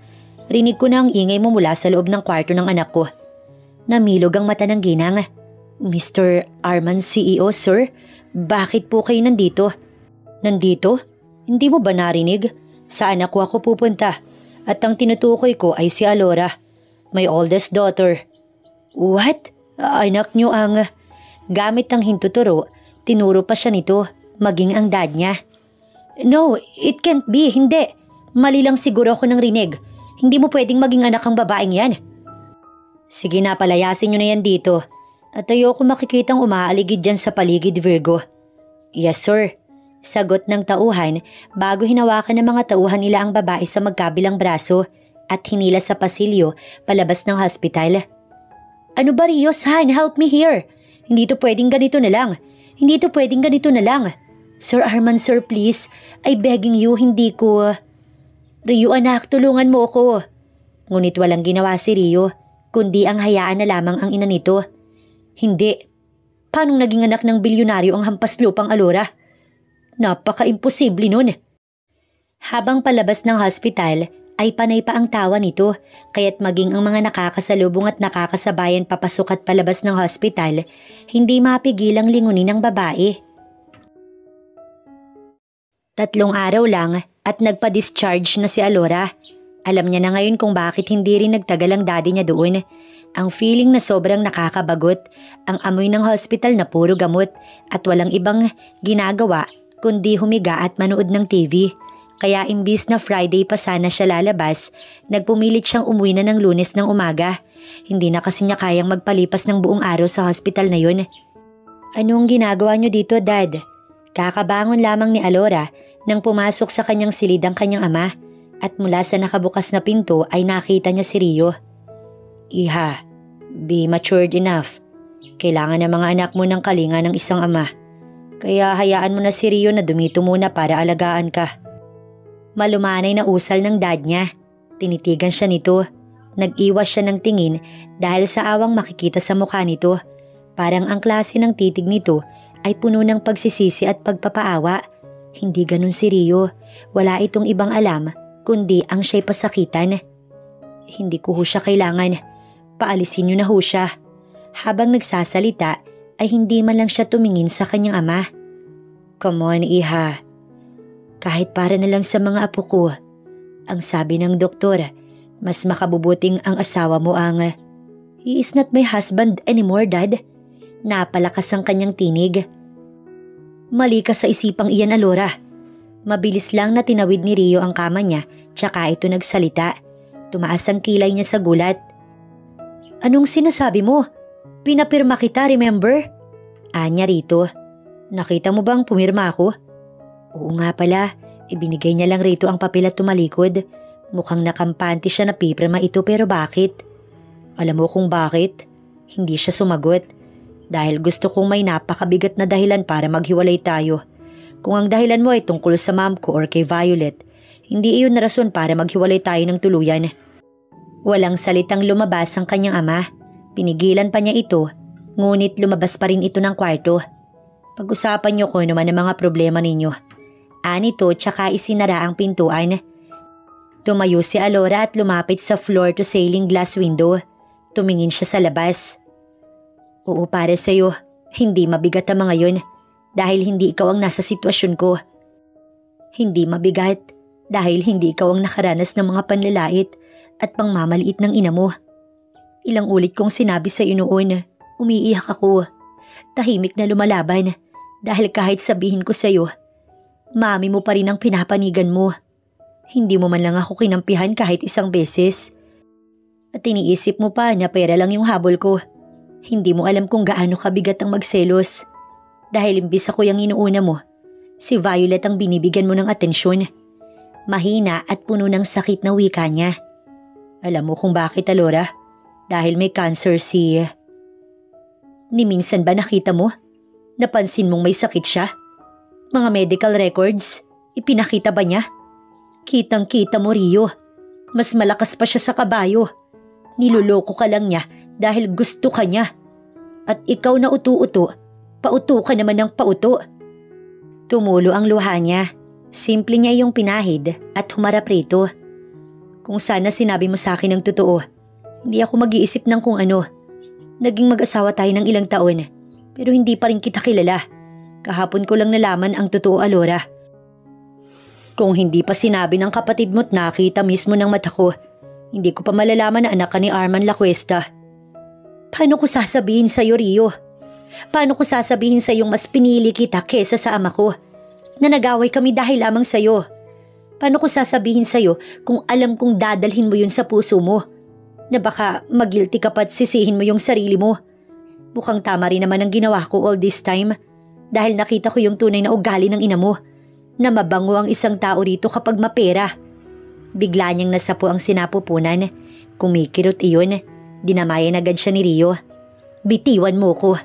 Rinig ko na ang ingay mo mula sa loob ng kwarto ng anak ko. Namilog ang mata ng ginang. Mr. Arman, CEO, sir? Bakit po kayo nandito? Nandito? Hindi mo ba narinig? Sa anak ko ako pupunta. At ang tinutukoy ko ay si Alora, my oldest daughter. What? Anak niyo ang… Gamit ang hintuturo, tinuro pa siya nito, maging ang dad niya. No, it can't be, hindi. Mali lang siguro ako ng rinig. Hindi mo pwedeng maging anak ang babaeng yan. Sige na, palayasin niyo na yan dito. At ayoko makikitang umaaligid dyan sa paligid, Virgo. Yes, sir. Sagot ng tauhan bago hinawakan ng mga tauhan nila ang babae sa magkabilang braso at hinila sa pasilyo palabas ng hospital. Ano ba, Rio, son? Help me here. Hindi to pwedeng ganito na lang. Hindi to pwedeng ganito na lang. Sir Arman, sir, please. I begging you, hindi ko… Rio, anak, tulungan mo ako. Ngunit walang ginawa si Rio, kundi ang hayaan na lamang ang ina nito. Hindi. Paano naging anak ng bilyonaryo ang hampas lupang Alora? Napaka-imposible nun. Habang palabas ng hospital, ay panay pa ang tawa nito, kaya't maging ang mga nakakasalubong at nakakasabayan papasok at palabas ng hospital, hindi mapigilang lingunin ng babae. 3 araw lang at nagpa-discharge na si Alora. Alam niya na ngayon kung bakit hindi rin nagtagal ang daddy niya doon. Ang feeling na sobrang nakakabagot, ang amoy ng hospital na puro gamot at walang ibang ginagawa kundi humiga at manood ng TV. Kaya imbis na Friday pa sana siya lalabas, nagpumilit siyang umuwi na ng Lunes ng umaga. Hindi na kasi niya kayang magpalipas ng buong araw sa hospital na yun. Anong ginagawa niyo dito, Dad? Kakabangon lamang ni Alora nang pumasok sa kanyang silid ang kanyang ama at mula sa nakabukas na pinto ay nakita niya si Rio. Iha, be matured enough. Kailangan ng mga anak mo ng kalinga ng isang ama. Kaya hayaan mo na si Rio na dumito muna para alagaan ka. Malumanay na usal ng dad niya. Tinitigan siya nito. Nag-iwas siya ng tingin dahil sa awang makikita sa mukha nito. Parang ang klase ng titig nito ay puno ng pagsisisi at pagpapaawa. Hindi ganun si Rio. Wala itong ibang alam kundi ang siya'y pasakitan. Hindi ko ho siya kailangan. Paalisin niyo na ho siya. Habang nagsasalita ay hindi man lang siya tumingin sa kanyang ama. Come on, Iha. Kahit para na lang sa mga apo ko. Ang sabi ng doktor, mas makabubuting ang asawa mo ang… He is not my husband anymore, Dad. Napalakas ang kanyang tinig. Mali ka sa isipang iyan, Alora. Mabilis lang na tinawid ni Rio ang kama niya tsaka ito nagsalita. Tumaas ang kilay niya sa gulat. Anong sinasabi mo? Pinapirma kita, remember? Anya rito. Nakita mo bang pumirma ako? Oo nga pala, ibinigay niya lang rito ang papel at tumalikod. Mukhang nakampante siya na pipirma ito pero bakit? Alam mo kung bakit? Hindi siya sumagot. Dahil gusto kong may napakabigat na dahilan para maghiwalay tayo. Kung ang dahilan mo ay tungkol sa mom ko or kay Violet, hindi iyon na rason para maghiwalay tayo ng tuluyan. Walang salitang lumabas ang kanyang ama. Pinigilan pa niya ito, ngunit lumabas pa rin ito ng kwarto. Pag-usapan niyo kung ano man ang mga problema ninyo. Anito tsaka isinara ang pintuan. Tumayo si Alora at lumapit sa floor to ceiling glass window. Tumingin siya sa labas. Oo, para sa'yo, hindi mabigat ang mga yun dahil hindi ikaw ang nasa sitwasyon ko. Hindi mabigat dahil hindi ikaw ang nakaranas ng mga panlalait at pangmamaliit ng ina mo. Ilang ulit kong sinabi sa iyo noon, umiiyak ako. Tahimik na lumalaban dahil kahit sabihin ko sa iyo, mami mo pa rin ang pinapanigan mo. Hindi mo man lang ako kinampihan kahit isang beses. At iniisip mo pa na pera lang yung habol ko. Hindi mo alam kung gaano kabigat ang magselos. Dahil imbis ako yung inuuna mo, si Violet ang binibigyan mo ng atensyon. Mahina at puno ng sakit na wika niya. Alam mo kung bakit, Alora? Dahil may cancer si... Ni minsan ba nakita mo? Napansin mong may sakit siya? Mga medical records, ipinakita ba niya? Kitang-kita mo, Rio. Mas malakas pa siya sa kabayo. Niloloko ka lang niya dahil gusto ka niya. At ikaw na utu-uto, pauto ka naman ng pauto. Tumulo ang luha niya. Simple niya yung pinahid at humarap rito. Kung sana sinabi mo sa akin ang totoo, hindi ako mag-iisip ng kung ano. Naging mag-asawa tayo ng ilang taon, pero hindi pa rin kita kilala. Kahapon ko lang nalaman ang totoo, Alora. Kung hindi pa sinabi ng kapatid mo't nakita mismo ng mata ko, hindi ko pa malalaman na anak ka ni Arman Lacuesta. Paano ko sasabihin sa'yo, Rio? Paano ko sasabihin sa'yong mas pinili kita kesa sa ama ko? Na nag-away kami dahil lamang sa'yo. Paano ko sasabihin sa'yo kung alam kong dadalhin mo yun sa puso mo? Na baka mag-guilty ka pa't sisihin mo yung sarili mo. Mukhang tama rin naman ang ginawa ko all this time. Dahil nakita ko yung tunay na ugali ng ina mo. Na mabango ang isang tao rito kapag mapera. Bigla niyang nasapo ang sinapupunan. Kumikirot iyon. Dinamayan agad siya ni Rio. Bitiwan mo ko.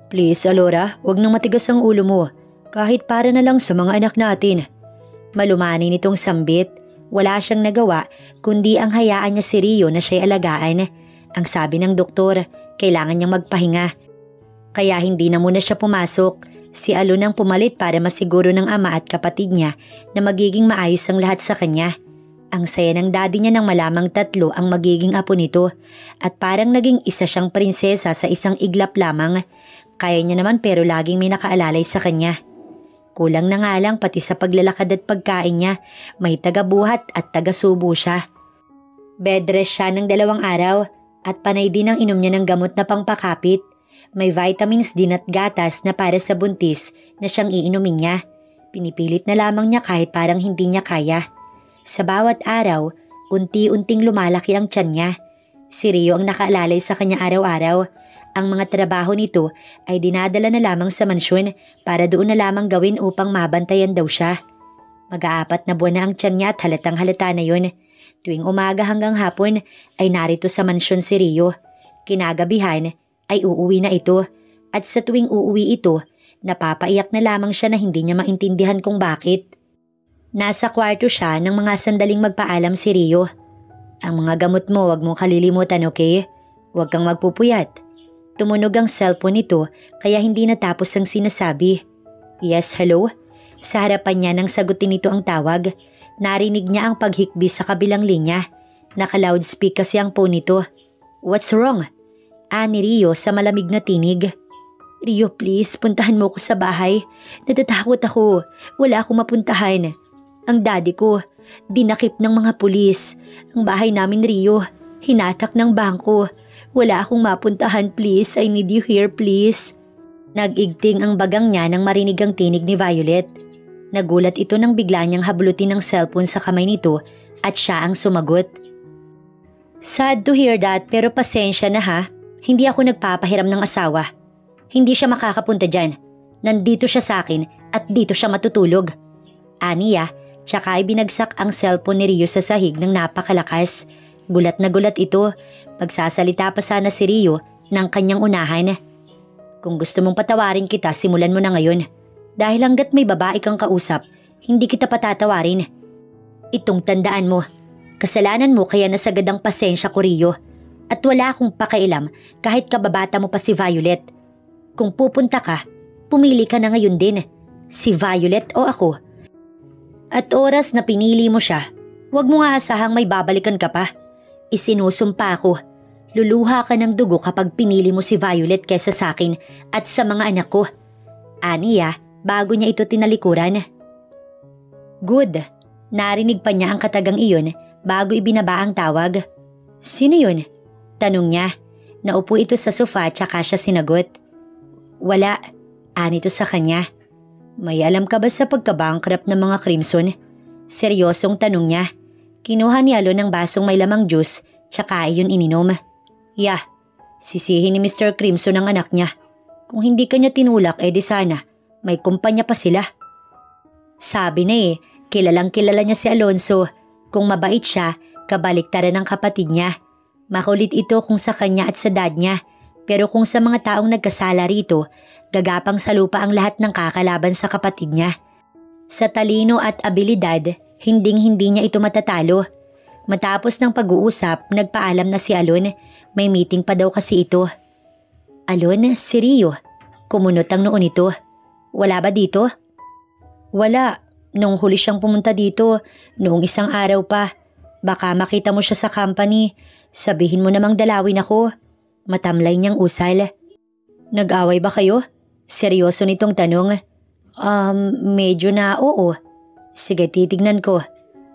Please, Alora, wag nang matigas ang ulo mo. Kahit para na lang sa mga anak natin. Malumani nitong sambit. Wala siyang nagawa kundi ang hayaan niya si Rio na siya'y alagaan. Ang sabi ng doktor, kailangan niyang magpahinga. Kaya hindi na muna siya pumasok. Si Alo nang pumalit para masiguro ng ama at kapatid niya na magiging maayos ang lahat sa kanya. Ang saya ng daddy niya nang malamang tatlo ang magiging apo nito at parang naging isa siyang prinsesa sa isang iglap lamang. Kaya niya naman pero laging may nakaalalay sa kanya. Kulang na nga lang pati sa paglalakad at pagkain niya, may tagabuhat at tagasubo siya. Bedrest siya ng 2 araw at panay din ang inom niya ng gamot na pangpakapit. May vitamins din at gatas na para sa buntis na siyang iinumin niya. Pinipilit na lamang niya kahit parang hindi niya kaya. Sa bawat araw, unti-unting lumalaki ang tiyan niya. Si Rio ang nakaalalay sa kanya araw-araw. Ang mga trabaho nito ay dinadala na lamang sa mansyon para doon na lamang gawin upang mabantayan daw siya. Mag-4 na buwan na ang tiyan niya at halatang halata na yun. Tuwing umaga hanggang hapon ay narito sa mansyon si Rio. Kinagabihan ay uuwi na ito at sa tuwing uuwi ito, napapaiyak na lamang siya na hindi niya maintindihan kung bakit. Nasa kwarto siya nang mga sandaling magpaalam si Rio. Ang mga gamot mo wag mong kalilimutan, okay? Huwag kang magpupuyat. Tumunog ang cellphone nito kaya hindi natapos ang sinasabi. Yes, hello? Sa harapan niya nang sagutin nito ang tawag, narinig niya ang paghikbi sa kabilang linya. Naka-loudspeak kasi ang phone nito. What's wrong? Ani Rio sa malamig na tinig. Rio, please, puntahan mo ko sa bahay. Natatakot ako. Wala akong mapuntahan. Ang daddy ko, dinakip ng mga pulis. Ang bahay namin, Rio, hinatak ng bangko. Wala akong mapuntahan, please. I need you here, please. Nag-igting ang bagang niya nang marinig ang tinig ni Violet. Nagulat ito nang bigla niyang hablutin ng cellphone sa kamay nito at siya ang sumagot. Sad to hear that pero pasensya na ha. Hindi ako nagpapahiram ng asawa. Hindi siya makakapunta dyan. Nandito siya sa akin at dito siya matutulog. Aniya, tsaka ay binagsak ang cellphone ni Rio sa sahig ng napakalakas. Gulat na gulat ito. Magsasalita pa sana si Rio ng kanyang unahan. Kung gusto mong patawarin kita, simulan mo na ngayon. Dahil hanggat may babae kang kausap, hindi kita patatawarin. Itong tandaan mo. Kasalanan mo kaya nasagad ang pasensya ko, Rio. At wala akong pakailam kahit kababata mo pa si Violet. Kung pupunta ka, pumili ka na ngayon din. Si Violet o ako. At oras na pinili mo siya, huwag mo nga asahang may babalikan ka pa. Isinusumpa ako. Luluha ka ng dugo kapag pinili mo si Violet kaysa sa akin at sa mga anak ko. Aniya, bago niya ito tinalikuran. Good. Narinig pa niya ang katagang iyon bago ibinaba ang tawag. Sino yun? Tanong niya. Naupo ito sa sofa tsaka siya sinagot. Wala. Anito sa kanya. May alam ka ba sa pagkabankrupt ng mga Crimson? Seryosong tanong niya. Kinuha ni Alon ng basong may lamang juice tsaka iyon ininom. Yeah, sisihin ni Mr. Crimson ang anak niya. Kung hindi kanya tinulak di sana may kumpanya pa sila. Sabi na kilalang kilala niya si Alonso. Kung mabait siya, kabaliktaran ng kapatid niya. Makulit ito kung sa kanya at sa dad niya. Pero kung sa mga taong nagkasala rito, gagapang sa lupa ang lahat ng kakalaban sa kapatid niya. Sa talino at abilidad, hinding-hindi niya ito matatalo. Matapos ng pag-uusap, nagpaalam na si Alon. May meeting pa daw kasi ito. Alon, si Rio. Kumunot ang noon ito. Wala ba dito? Wala. Nung huli siyang pumunta dito, noong isang araw pa. Baka makita mo siya sa company. Sabihin mo namang dalawin ako. Matamlay niyang usal. Nag-away ba kayo? Seryoso nitong tanong. Medyo na oo. Sige, titignan ko.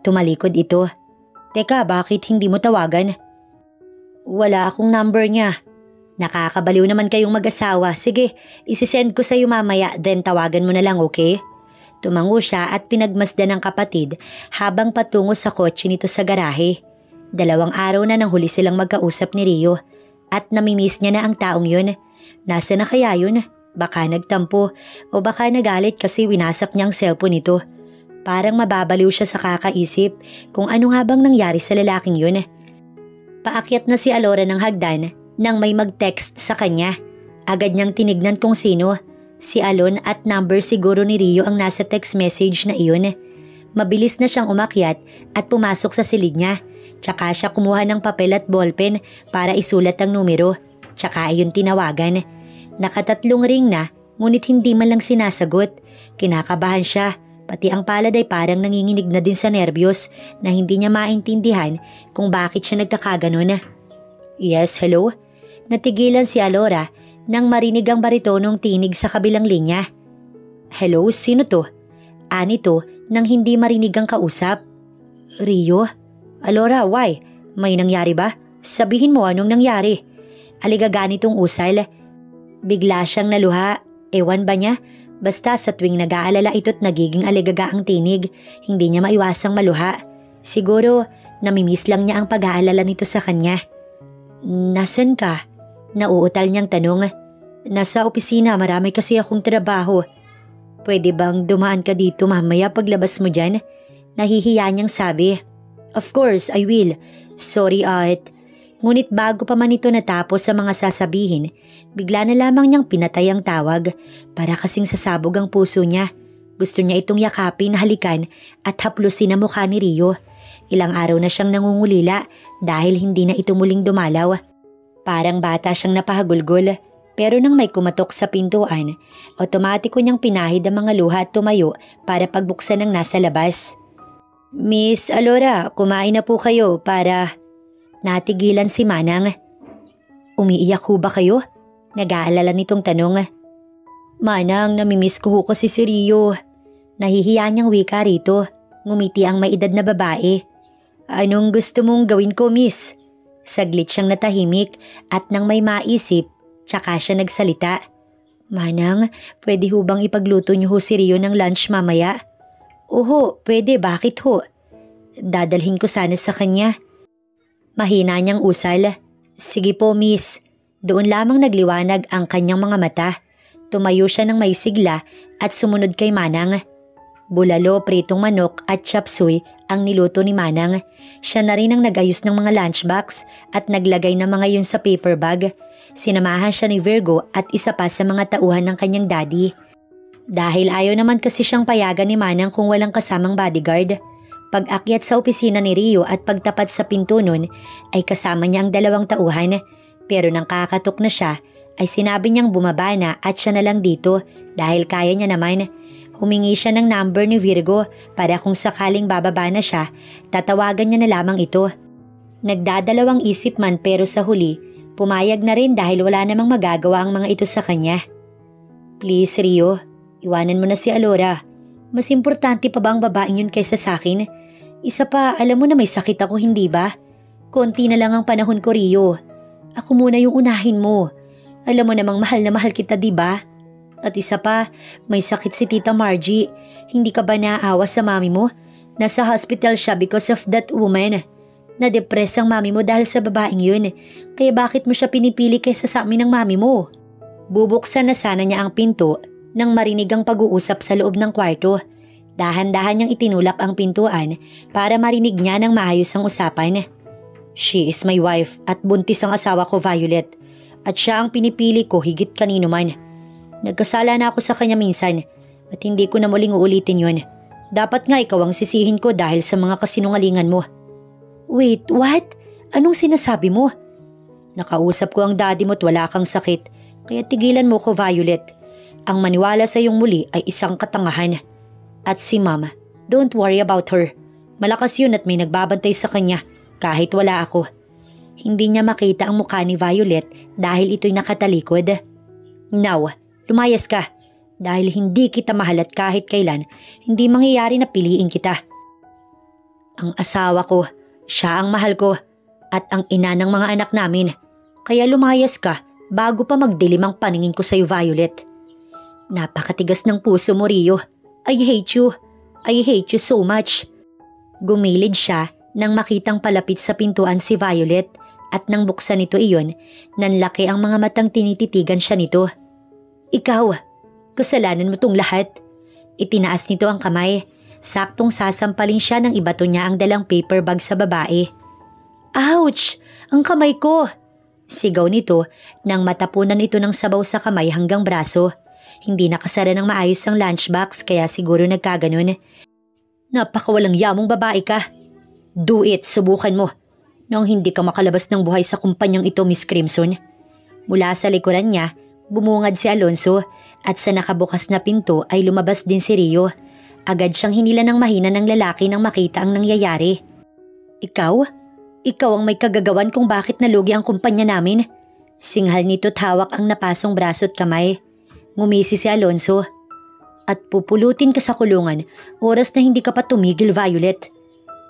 Tumalikod ito. Teka, bakit hindi mo tawagan? Wala akong number niya. Nakakabaliw naman kayong mag-asawa. Sige, isisend ko sa'yo mamaya, then tawagan mo na lang, okay? Tumango siya at pinagmasdan ng kapatid habang patungo sa kotse nito sa garahe. 2 araw na nang huli silang magkausap ni Rio at namimiss niya na ang taong yun. Nasa na kaya yun? Baka nagtampo o baka nagalit kasi winasak niya ang cellphone nito. Parang mababaliw siya sa kakaisip kung ano nga bang nangyari sa lalaking yun. Paakyat na si Alora ng hagdan nang may mag-text sa kanya. Agad niyang tinignan kung sino. Si Alon at number siguro ni Rio ang nasa text message na iyon. Mabilis na siyang umakyat at pumasok sa silid niya. Tsaka siya kumuha ng papel at ballpen para isulat ang numero. Tsaka ayun tinawagan. Nakatatlong ring na ngunit hindi man lang sinasagot. Kinakabahan siya. Pati ang palad ay parang nanginginig na din sa nerbiyos na hindi niya maintindihan kung bakit siya nagkakaganon. Yes, hello? Natigilan si Alora nang marinig ang baritonong tinig sa kabilang linya. Hello, sino to? Anito nang hindi marinig ang kausap. Rio? Alora, why? May nangyari ba? Sabihin mo anong nangyari. Aligaga nitong usal. Bigla siyang naluha. Ewan ba niya? Basta sa tuwing nag-aalala ito't nagiging aligaga ang tinig, hindi niya maiwasang maluha. Siguro, namimiss lang niya ang pag-aalala nito sa kanya. Nasaan ka? Nauutal niyang tanong. Nasa opisina, marami kasi akong trabaho. Pwede bang dumaan ka dito mamaya paglabas mo dyan? Nahihiya niyang sabi. Of course, I will. Sorry, Art. Ngunit bago pa man ito natapos sa mga sasabihin, bigla na lamang niyang pinatay ang tawag. Para kasing sasabog ang puso niya. Gusto niya itong yakapin, halikan at haplusin ang mukha ni Rio. Ilang araw na siyang nangungulila dahil hindi na ito muling dumalaw. Parang bata siyang napahagulgol, pero nang may kumatok sa pintuan, otomatiko niyang pinahid ang mga luha at tumayo para pagbuksan ng nasa labas. Miss Alora, kumain na po kayo para... Natigilan si Manang. Umiiyak ho ba kayo? Nag-aalala nitong tanong. Manang, namimiss ko ho kasi si Rio. Nahihiya niyang wika rito. Ngumiti ang may edad na babae. Anong gusto mong gawin ko, miss? Saglit siyang natahimik at nang may maisip, tsaka siya nagsalita. Manang, pwede ho bang ipagluto niyo ho si Rio ng lunch mamaya? Oho, pwede, bakit ho? Dadalhin ko sana sa kanya. Mahina niyang usal. Sige po, miss. Doon lamang nagliwanag ang kanyang mga mata. Tumayo siya ng may sigla at sumunod kay Manang. Bulalo, pritong manok at chop suey ang niluto ni Manang. Siya na rin ang nagayos ng mga lunchbox at naglagay ng mga yun sa paper bag. Sinamahan siya ni Virgo at isa pa sa mga tauhan ng kanyang daddy. Dahil ayaw naman kasi siyang payagan ni Manang kung walang kasamang bodyguard. Pag-akyat sa opisina ni Rio at pagtapat sa pinto nun ay kasama niya ang 2 tauhan. Pero nang kakatok na siya ay sinabi niyang bumaba na at siya na lang dito dahil kaya niya naman. Humingi siya ng number ni Virgo para kung sakaling bababa na siya, tatawagan niya na lamang ito. Nagdadalawang isip man pero sa huli, pumayag na rin dahil wala namang magagawa ang mga ito sa kanya. Please Rio, iwanan mo na si Alora. Mas importante pa ba ang babaeng yun kaysa sa akin? Isa pa, alam mo na may sakit ako, hindi ba? Konti na lang ang panahon ko, Rio. Ako muna yung unahin mo. Alam mo namang mahal na mahal kita, di ba? At isa pa, may sakit si Tita Margie. Hindi ka ba naaawa sa mami mo? Nasa hospital siya because of that woman. Na-depress ang mami mo dahil sa babaeng yun. Kaya bakit mo siya pinipili kaysa sa amin ng mami mo? Bubuksan na sana niya ang pinto nang marinig ang pag-uusap sa loob ng kwarto. Dahan-dahan niyang itinulak ang pintuan para marinig niya ng maayos ang usapan. She is my wife at buntis ang asawa ko, Violet. At siya ang pinipili ko higit kanino man. Nagkasala na ako sa kanya minsan at hindi ko na muling uulitin yun. Dapat nga ikaw ang sisihin ko dahil sa mga kasinungalingan mo. Wait, what? Anong sinasabi mo? Nakausap ko ang daddy mo at wala kang sakit, kaya tigilan mo ko, Violet. Ang maniwala sa iyong muli ay isang katangahan. At si Mama, don't worry about her. Malakas yun at may nagbabantay sa kanya kahit wala ako. Hindi niya makita ang mukha ni Violet dahil ito'y nakatalikod. Now, lumayas ka dahil hindi kita mahal at kahit kailan hindi mangyayari na piliin kita. Ang asawa ko, siya ang mahal ko at ang ina ng mga anak namin. Kaya lumayas ka bago pa magdilim ang paningin ko sa iyo, Violet. Napakatigas ng puso mo, Rio. I hate you. I hate you so much. Gumilid siya nang makitang palapit sa pintuan si Violet at nang buksan nito iyon, nanlaki ang mga matang tinititigan siya nito. Ikaw, kasalanan mo tong lahat. Itinaas nito ang kamay. Saktong sasampalin siya nang ibato niya ang dalang paper bag sa babae. Ouch! Ang kamay ko! Sigaw nito nang matapunan ito ng sabaw sa kamay hanggang braso. Hindi nakasara ng maayos ang lunchbox kaya siguro nagkaganon. Napakawalang yamong babae ka. Do it, subukan mo. Nang hindi ka makalabas ng buhay sa kumpanyang ito, Miss Crimson. Mula sa likuran niya, bumungad si Alonso at sa nakabukas na pinto ay lumabas din si Rio. Agad siyang hinila ng mahina ng lalaki nang makita ang nangyayari. Ikaw? Ikaw ang may kagagawan kung bakit nalugi ang kumpanya namin. Singhal nito't hawak ang napasong braso at kamay. Ngumisi si Alonso. At pupulutin ka sa kulungan, oras na hindi ka pa tumigil, Violet.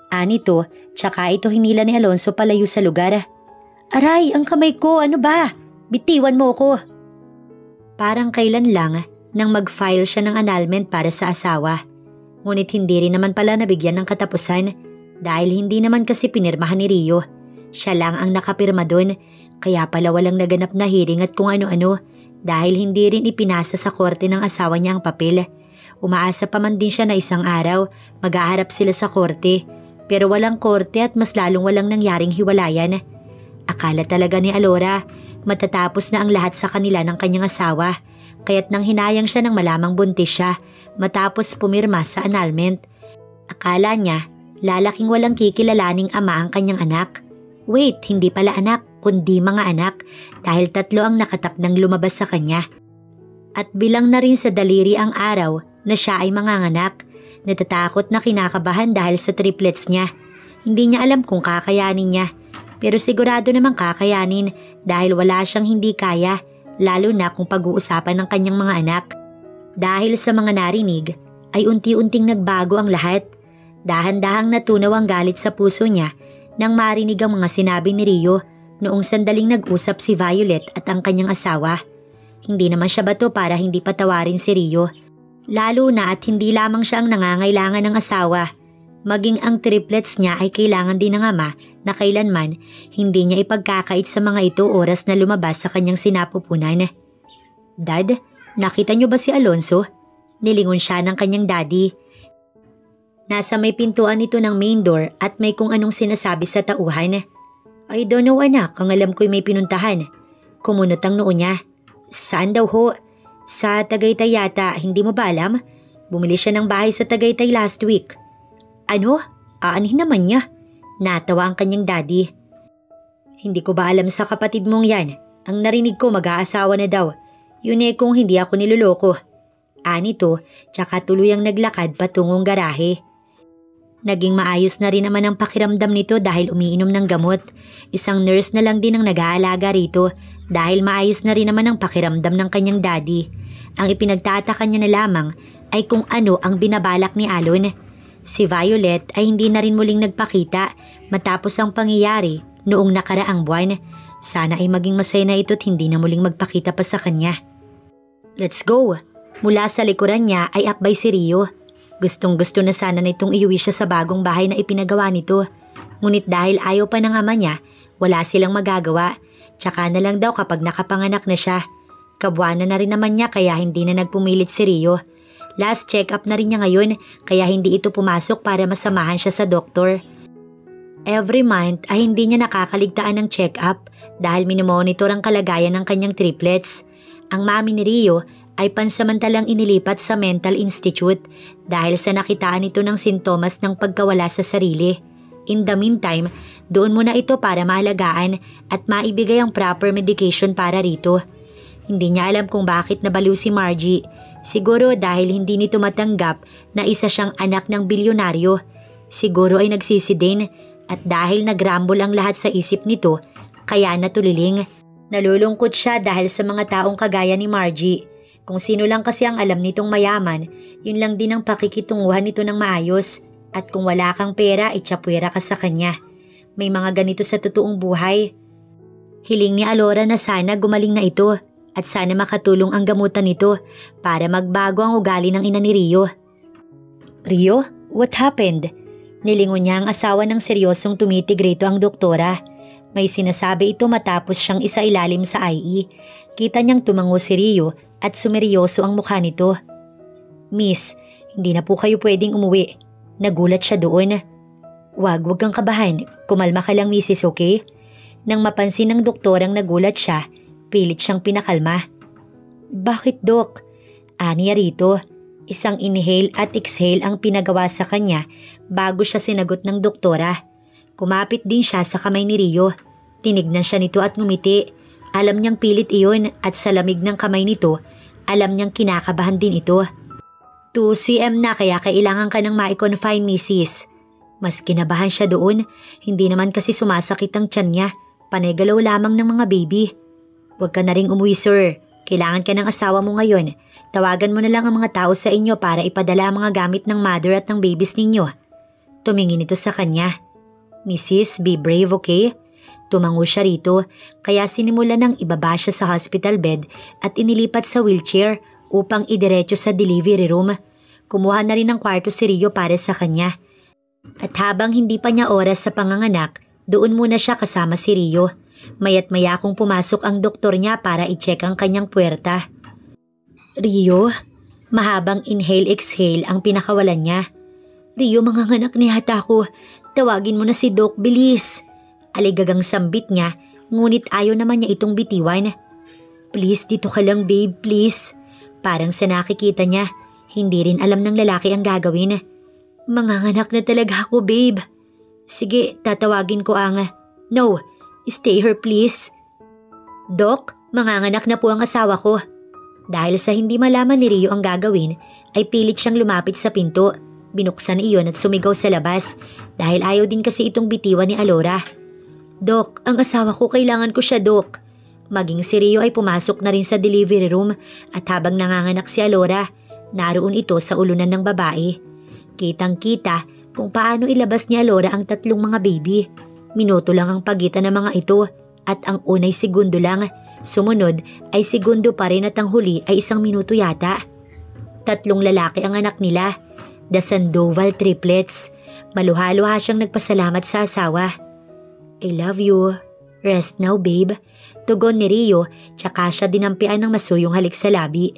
Anito, tsaka ito hinila ni Alonso palayo sa lugar. Aray, ang kamay ko, ano ba? Bitiwan mo ko. Parang kailan lang nang mag-file siya ng annulment para sa asawa. Ngunit hindi rin naman pala nabigyan ng katapusan dahil hindi naman kasi pinirmahan ni Rio. Siya lang ang nakapirma doon, kaya pala walang naganap na hearing at kung ano-ano dahil hindi rin ipinasa sa korte ng asawa niya ang papel. Umaasa pa man din siya na isang araw maghaharap sila sa korte pero walang korte at mas lalong walang nangyaring hiwalayan. Akala talaga ni Alora matatapos na ang lahat sa kanila ng kanyang asawa kaya't nang hinayang siya ng malamang buntis siya matapos pumirma sa annulment. Akala niya lalaking walang kikilalaning ama ang kanyang anak. Wait, hindi pala anak, kundi mga anak dahil 3 ang nakatakdang lumabas sa kanya. At bilang na rin sa daliri ang araw na siya ay manganganak, natatakot na kinakabahan dahil sa triplets niya. Hindi niya alam kung kakayanin niya, pero sigurado namang kakayanin dahil wala siyang hindi kaya, lalo na kung pag-uusapan ng kanyang mga anak. Dahil sa mga narinig, ay unti-unting nagbago ang lahat. Dahan-dahang natunaw ang galit sa puso niya nang marinig ang mga sinabi ni Rio noong sandaling nag-usap si Violet at ang kanyang asawa. Hindi naman siya bato para hindi patawarin si Rio. Lalo na at hindi lamang siya ang nangangailangan ng asawa. Maging ang triplets niya ay kailangan din ng ama na kailanman hindi niya ipagkakait sa mga ito oras na lumabas sa kanyang sinapupunan. Dad, Nakita niyo ba si Alonso? Nilingon siya ng kanyang daddy. Nasa may pintuan ito ng main door at may kung anong sinasabi sa tauhan. I don't know anak, ang alam ko'y may pinuntahan. Kumunot ang noo niya. Saan daw ho? Sa Tagaytay yata, hindi mo ba alam? Bumili siya ng bahay sa Tagaytay last week. Ano? Aanhin naman niya. Natawa ang kanyang daddy. Hindi ko ba alam sa kapatid mong yan? Ang narinig ko mag-aasawa na daw. Yun kung hindi ako niloloko. Anito, tsaka tuluyang naglakad patungong garahe. Naging maayos na rin naman ang pakiramdam nito dahil umiinom ng gamot. Isang nurse na lang din ang nag-aalaga rito dahil maayos na rin naman ang pakiramdam ng kanyang daddy. Ang ipinagtataka niya na lamang ay kung ano ang binabalak ni Alon. Si Violet ay hindi na rin muling nagpakita matapos ang pangyayari noong nakaraang buwan. Sana ay maging masaya na ito't hindi na muling magpakita pa sa kanya. Let's go! Mula sa likuran niya ay akbay si Rio. Gustong-gusto na sana nitong iuwi siya sa bagong bahay na ipinagawa nito. Ngunit dahil ayaw pa ng ama niya, wala silang magagawa. Tsaka na lang daw kapag nakapanganak na siya. Kabuwanan na rin naman niya kaya hindi na nagpumilit si Rio. Last check-up na rin niya ngayon kaya hindi ito pumasok para masamahan siya sa doktor. Every month ay hindi niya nakakaligtaan ng check-up dahil minomonitor ang kalagayan ng kanyang triplets. Ang mami ni Rio ay pansamantalang inilipat sa mental institute dahil sa nakitaan ito ng sintomas ng pagkawala sa sarili. In the meantime, doon muna ito para maalagaan at maibigay ang proper medication para rito. Hindi niya alam kung bakit nabaliw si Margie. Siguro dahil hindi nito matanggap na isa siyang anak ng bilyonaryo. Siguro ay nagsisi din at dahil nagrambol ang lahat sa isip nito, kaya natuliling. Nalulungkot siya dahil sa mga taong kagaya ni Margie. Kung sino lang kasi ang alam nitong mayaman, yun lang din ang pakikitunguhan nito ng maayos. At kung wala kang pera, itsapwera ka sa kanya. May mga ganito sa totoong buhay. Hiling ni Alora na sana gumaling na ito at sana makatulong ang gamutan nito para magbago ang ugali ng ina ni Rio. Rio, what happened? Nilingon niya ang asawa ng seryosong tumitig rito ang doktora. May sinasabi ito matapos siyang isailalim sa IE. Kita niyang tumango si Rio at sumeryoso ang mukha nito. Miss, hindi na po kayo pwedeng umuwi. Nagulat siya doon. Wag kang kabahan. Kumalma ka lang, Mrs. Okay? Nang mapansin ng doktorang nagulat siya, pilit siyang pinakalma. Bakit, Dok? Aniya rito. Isang inhale at exhale ang pinagawa sa kanya bago siya sinagot ng doktora. Kumapit din siya sa kamay ni Rio. Tinignan siya nito at ngumiti. Alam niyang pilit iyon at sa lamig ng kamay nito, alam niyang kinakabahan din ito. 2 cm na kaya kailangan ka ng ma-confine, Mrs. Mas kinabahan siya doon, hindi naman kasi sumasakit ang tiyan niya, panay galaw lamang ng mga baby. Huwag ka na ring umuwi, sir. Kailangan ka ng asawa mo ngayon. Tawagan mo na lang ang mga tao sa inyo para ipadala ang mga gamit ng mother at ng babies ninyo. Tumingin ito sa kanya. Mrs., be brave, okay? Tumango siya rito, kaya sinimulan ng ibaba siya sa hospital bed at inilipat sa wheelchair upang idiretso sa delivery room. Kumuha na rin ng kwarto si Rio para sa kanya. At habang hindi pa niya oras sa panganganak, doon muna siya kasama si Rio. Maya't maya kung pumasok ang doktor niya para i-check ang kanyang puwerta. Rio, mahabang inhale-exhale ang pinakawalan niya. Rio, manganganak na yata ako. Tawagin mo na si Doc, bilis. Aligagang sambit niya, ngunit ayaw naman niya itong bitiwan. Please, dito ka lang babe, please. Parang sa nakikita niya, hindi rin alam ng lalaki ang gagawin. Manganganak na talaga ako, babe. Sige, tatawagin ko ang... No, stay here please. Doc, manganganak na po ang asawa ko. Dahil sa hindi malaman ni Rio ang gagawin, ay pilit siyang lumapit sa pinto. Binuksan iyon at sumigaw sa labas dahil ayaw din kasi itong bitiwan ni Alora. Doc, ang asawa ko, kailangan ko siya, Doc. Maging si Rio ay pumasok na rin sa delivery room at habang nanganganak si Alora, naroon ito sa ulunan ng babae. Kitang-kita kung paano ilabas ni Alora ang 3 mga baby. Minuto lang ang pagitan ng mga ito at ang unay segundo lang. Sumunod ay segundo pa rin at ang huli ay 1 minuto yata. 3 lalaki ang anak nila. The Sandoval triplets. Maluha-luha siyang nagpasalamat sa asawa. I love you. Rest now, babe. Tugon ni Rio, tsaka siya dinampian ng masuyong halik sa labi.